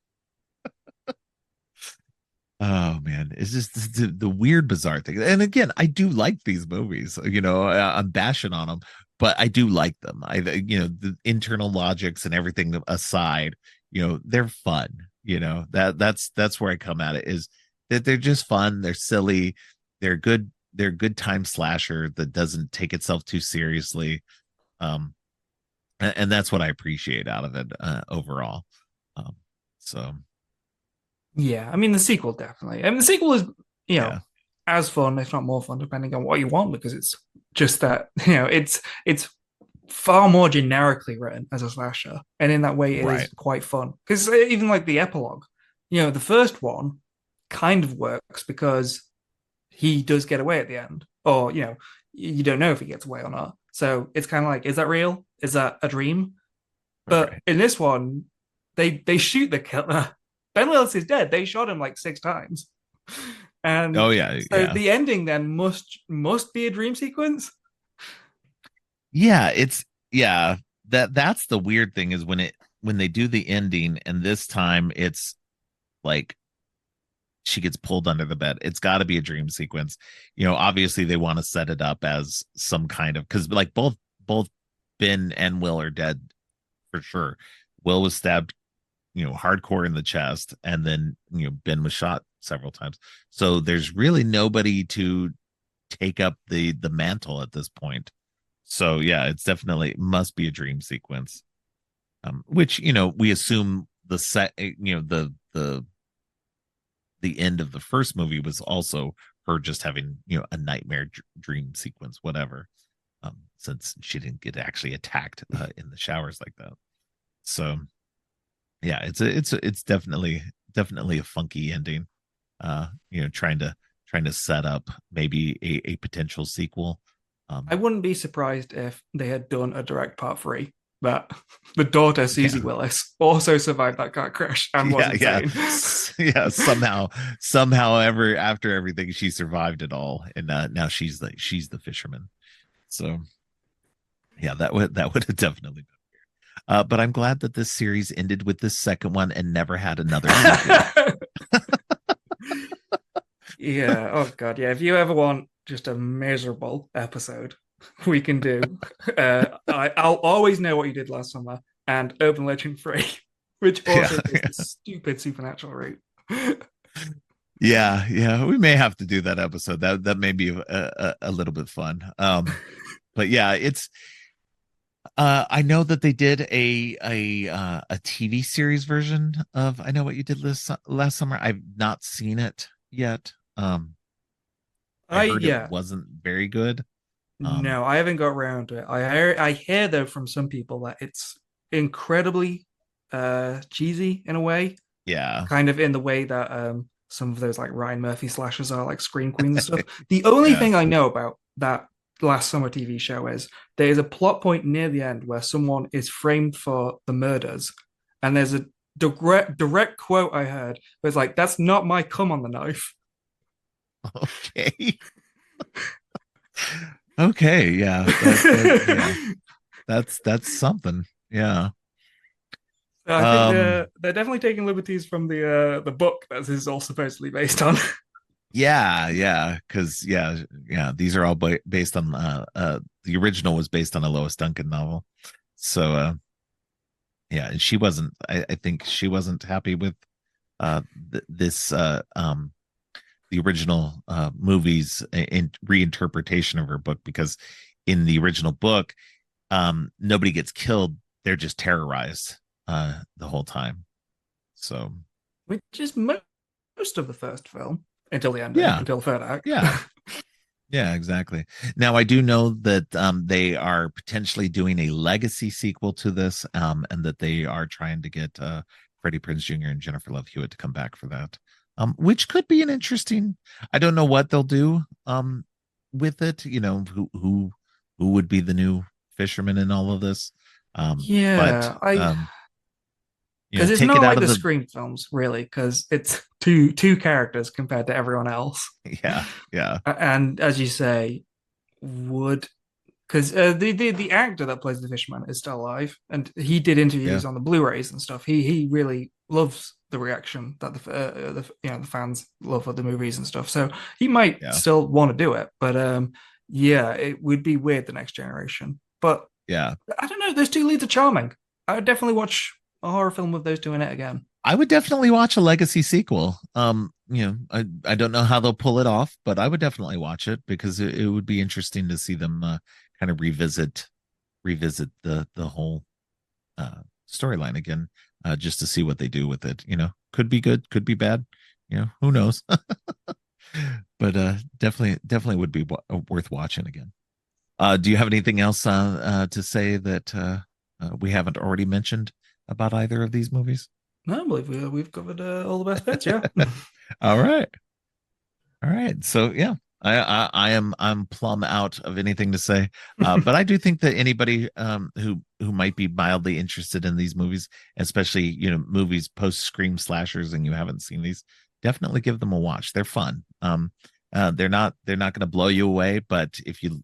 Speaker 1: Oh man, it's just the weird, bizarre thing. And again, I do like these movies. I'm bashing on them, but I do like them. The internal logics and everything aside, they're fun. That's where I come at it, is that they're just fun. They're silly. They're good. They're good time slasher that doesn't take itself too seriously. Um, and that's what I appreciate out of it overall. Um, so
Speaker 2: Yeah, I mean the sequel definitely. I mean the sequel is, you know,
Speaker 1: yeah,
Speaker 2: as fun, if not more fun, depending on what you want, because it's just that, it's far more generically written as a slasher. And in that way it
Speaker 1: right,
Speaker 2: is quite fun. Because even like the epilogue, the first one kind of works because he does get away at the end. Or, you don't know if he gets away or not. So it's kind of like, is that real? Is that a dream? But
Speaker 1: Right.
Speaker 2: in this one, they shoot the killer. Ben Willis is dead. They shot him like 6 times.
Speaker 1: Oh
Speaker 2: And
Speaker 1: yeah,
Speaker 2: so
Speaker 1: yeah.
Speaker 2: the ending then must be a dream sequence.
Speaker 1: Yeah, it's yeah, that's the weird thing is when they do the ending and this time it's like she gets pulled under the bed. It's got to be a dream sequence. Obviously they want to set it up as some kind of cuz like both Ben and Will are dead for sure. Will was stabbed, hardcore in the chest and then, Ben was shot several times. So there's really nobody to take up the mantle at this point. So yeah, it's definitely must be a dream sequence. Which we assume the end of the first movie was also her just having a nightmare dream sequence, whatever. Since she didn't get actually attacked in the showers like that. So yeah, it's definitely a funky ending. Trying to set up maybe a potential sequel.
Speaker 2: I
Speaker 1: Um,
Speaker 2: wouldn't be surprised if they had done a direct part three that the daughter Susie
Speaker 1: yeah,
Speaker 2: Willis also survived that car crash and was
Speaker 1: yeah,
Speaker 2: insane.
Speaker 1: yeah. Somehow, ever after everything, she survived it all, and now she's the fisherman. So yeah, that would have definitely been. But I'm glad that this series ended with this second one and never had another sequel.
Speaker 2: Yeah. Oh God. Yeah. If you ever want just a miserable episode, we can do. I'll always know what you did last summer and Open Legend Free, which
Speaker 1: Yeah,
Speaker 2: also does the stupid supernatural route.
Speaker 1: yeah. We may have to do that episode. That may be a little bit fun. But yeah, it's I know that they did a TV series version of I Know What You Did last summer. I've not seen it yet. I
Speaker 2: I
Speaker 1: heard it
Speaker 2: yeah.
Speaker 1: wasn't very good. Um,
Speaker 2: No, I haven't got around to it. I hear though from some people that it's incredibly cheesy in a way,
Speaker 1: yeah,
Speaker 2: kind of in the way that some of those like Ryan Murphy slashes are like Scream Queens and stuff. The only
Speaker 1: yeah.
Speaker 2: thing I know about that last summer TV show is there is a plot point near the end where someone is framed for the murders, and there's a direct quote I heard was like, "That's not my cum on the knife."
Speaker 1: Okay, okay, yeah. Yeah. That's something. Yeah.
Speaker 2: I think they're
Speaker 1: Um.
Speaker 2: they're definitely taking liberties from the book that this is all supposedly based on.
Speaker 1: Yeah. Yeah. Because yeah. These are all based on the original was based on a Lois Duncan novel. So yeah, and she wasn't. I think she wasn't happy with this the original movies in reinterpretation of her book because in the original book nobody gets killed, they're just terrorized the whole time. So
Speaker 2: Which is most of the first film until the ending,
Speaker 1: yeah,
Speaker 2: until the third act.
Speaker 1: yeah, yeah, exactly. Now I do know that they are potentially doing a legacy sequel to this, and that they are trying to get Freddie Prinze Jr. and Jennifer Love Hewitt to come back for that, which could be an interesting. I don't know what they'll do with it. Who would be the new fisherman in all of this, but
Speaker 2: Yeah, I because it's
Speaker 1: take it
Speaker 2: not
Speaker 1: out
Speaker 2: like
Speaker 1: of
Speaker 2: the
Speaker 1: the
Speaker 2: Scream films, really, because it's two characters compared to everyone else.
Speaker 1: yeah, yeah,
Speaker 2: And as you say, would because the actor that plays the fisherman is still alive, and he did
Speaker 1: yeah,
Speaker 2: interviews on the Blu-rays and stuff. He really loves the reaction that the fans love of the movies and stuff. So he might
Speaker 1: yeah,
Speaker 2: still want to do it, but yeah, it would be weird the next generation. But
Speaker 1: yeah.
Speaker 2: I don't know. Those two leads are charming. I would definitely watch a horror film with those two in it again.
Speaker 1: I would definitely watch a legacy sequel. I don't know how they'll pull it off, but I would definitely watch it because it would be interesting to see them kind of revisit the whole storyline again, just to see what they do with it. Could be good, could be bad. Who knows? But definitely would be worth watching again. Do you have anything else to say that we haven't already mentioned about either of these movies?
Speaker 2: No, I believe we've covered all the best bits. Yeah.
Speaker 1: All right. All right. So yeah. I'm plumb out of anything to say. But I do think that anybody who might be mildly interested in these movies, especially movies post Scream slashers, and you haven't seen these, definitely give them a watch. They're fun. They're not going to blow you away, but if you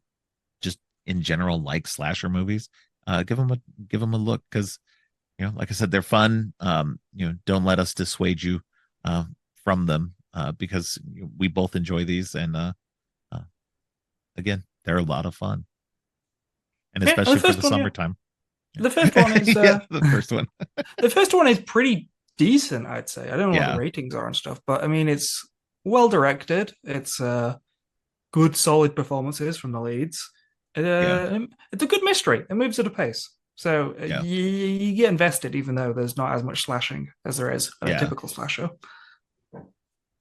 Speaker 1: just in general like slasher movies, give them a look, because like I said, they're fun. Don't let us dissuade you from them, because we both enjoy these, and uh, again, they're a lot of fun, and
Speaker 2: Yeah, the
Speaker 1: especially for
Speaker 2: first
Speaker 1: the
Speaker 2: one, yeah.
Speaker 1: summertime.
Speaker 2: The first one is
Speaker 1: Yeah, the first one.
Speaker 2: the first one is pretty decent, I'd say. I don't know what the
Speaker 1: Yeah,
Speaker 2: ratings are and stuff, but I mean, it's well directed. It's good, solid performances from the leads.
Speaker 1: yeah,
Speaker 2: It's a good mystery. It moves at a pace, so
Speaker 1: yeah,
Speaker 2: you get invested, even though there's not as much slashing as there is a
Speaker 1: yeah,
Speaker 2: typical slasher.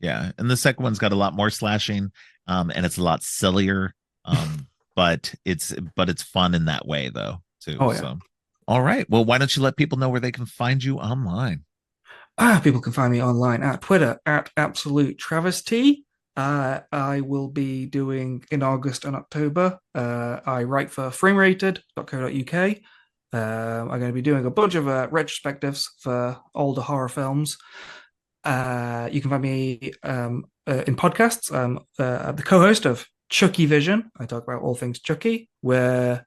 Speaker 1: yeah. And the second one's got a lot more slashing, and it's a lot sillier, but it's fun in that way though too.
Speaker 2: Oh yeah.
Speaker 1: So, all right. Well, why don't you let people know where they can find you online?
Speaker 2: People can find me online at Twitter at absolute travesty. I will be doing in August and October. I write for framerated.co.uk. I'm going to be doing a bunch of retrospectives for older horror films. You can find me in podcasts. I'm the co-host of Chucky Vision. I talk about all things Chucky. We're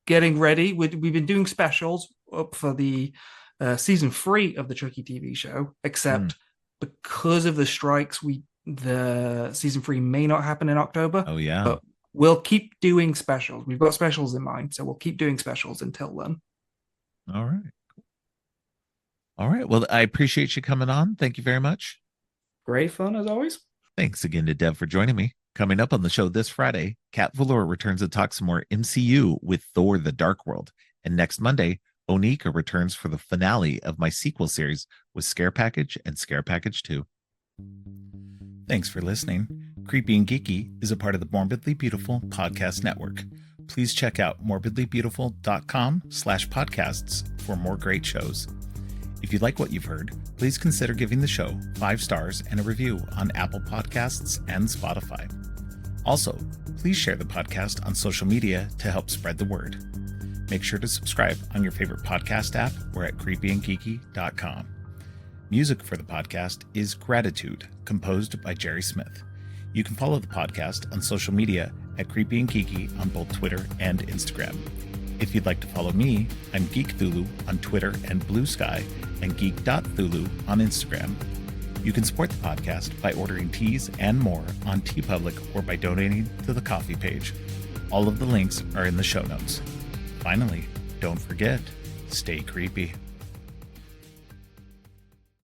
Speaker 2: getting ready. We've been doing specials up for the season 3 of the Chucky TV show,
Speaker 1: Mm.
Speaker 2: except because of the strikes, the season 3 may not happen in October,
Speaker 1: Oh yeah.
Speaker 2: but we'll keep doing specials. We've got specials in mind, so we'll keep doing specials until then.
Speaker 1: All right. All right. Well, I appreciate you coming on. Thank you very much.
Speaker 2: Great fun as always.
Speaker 1: Thanks again to Dev for joining me. Coming up on the show this Friday, Kat Valor returns to talk some more MCU with Thor: The Dark World. And next Monday, Onika returns for the finale of my sequel series with Scare Package and Scare Package 2. Thanks for listening. Creepy and Geeky is a part of the Morbidly Beautiful Podcast Network. Please check out morbidlybeautiful.com/podcasts for more great shows. If you like what you've heard, please consider giving the show 5 stars and a review on Apple Podcasts and Spotify. Also, please share the podcast on social media to help spread the word. Make sure to subscribe on your favorite podcast app or at creepyandgeeky.com. Music for the podcast is Gratitude, composed by Jerry Smith. You can follow the podcast on social media at Creepy and Geeky on both Twitter and Instagram. If you'd like to follow me, I'm Geek Thulu on Twitter and Blue Sky, and geek.thulu on Instagram. You can support the podcast by ordering teas and more on TeePublic or by donating to the coffee page. All of the links are in the show notes. Finally, don't forget, stay creepy.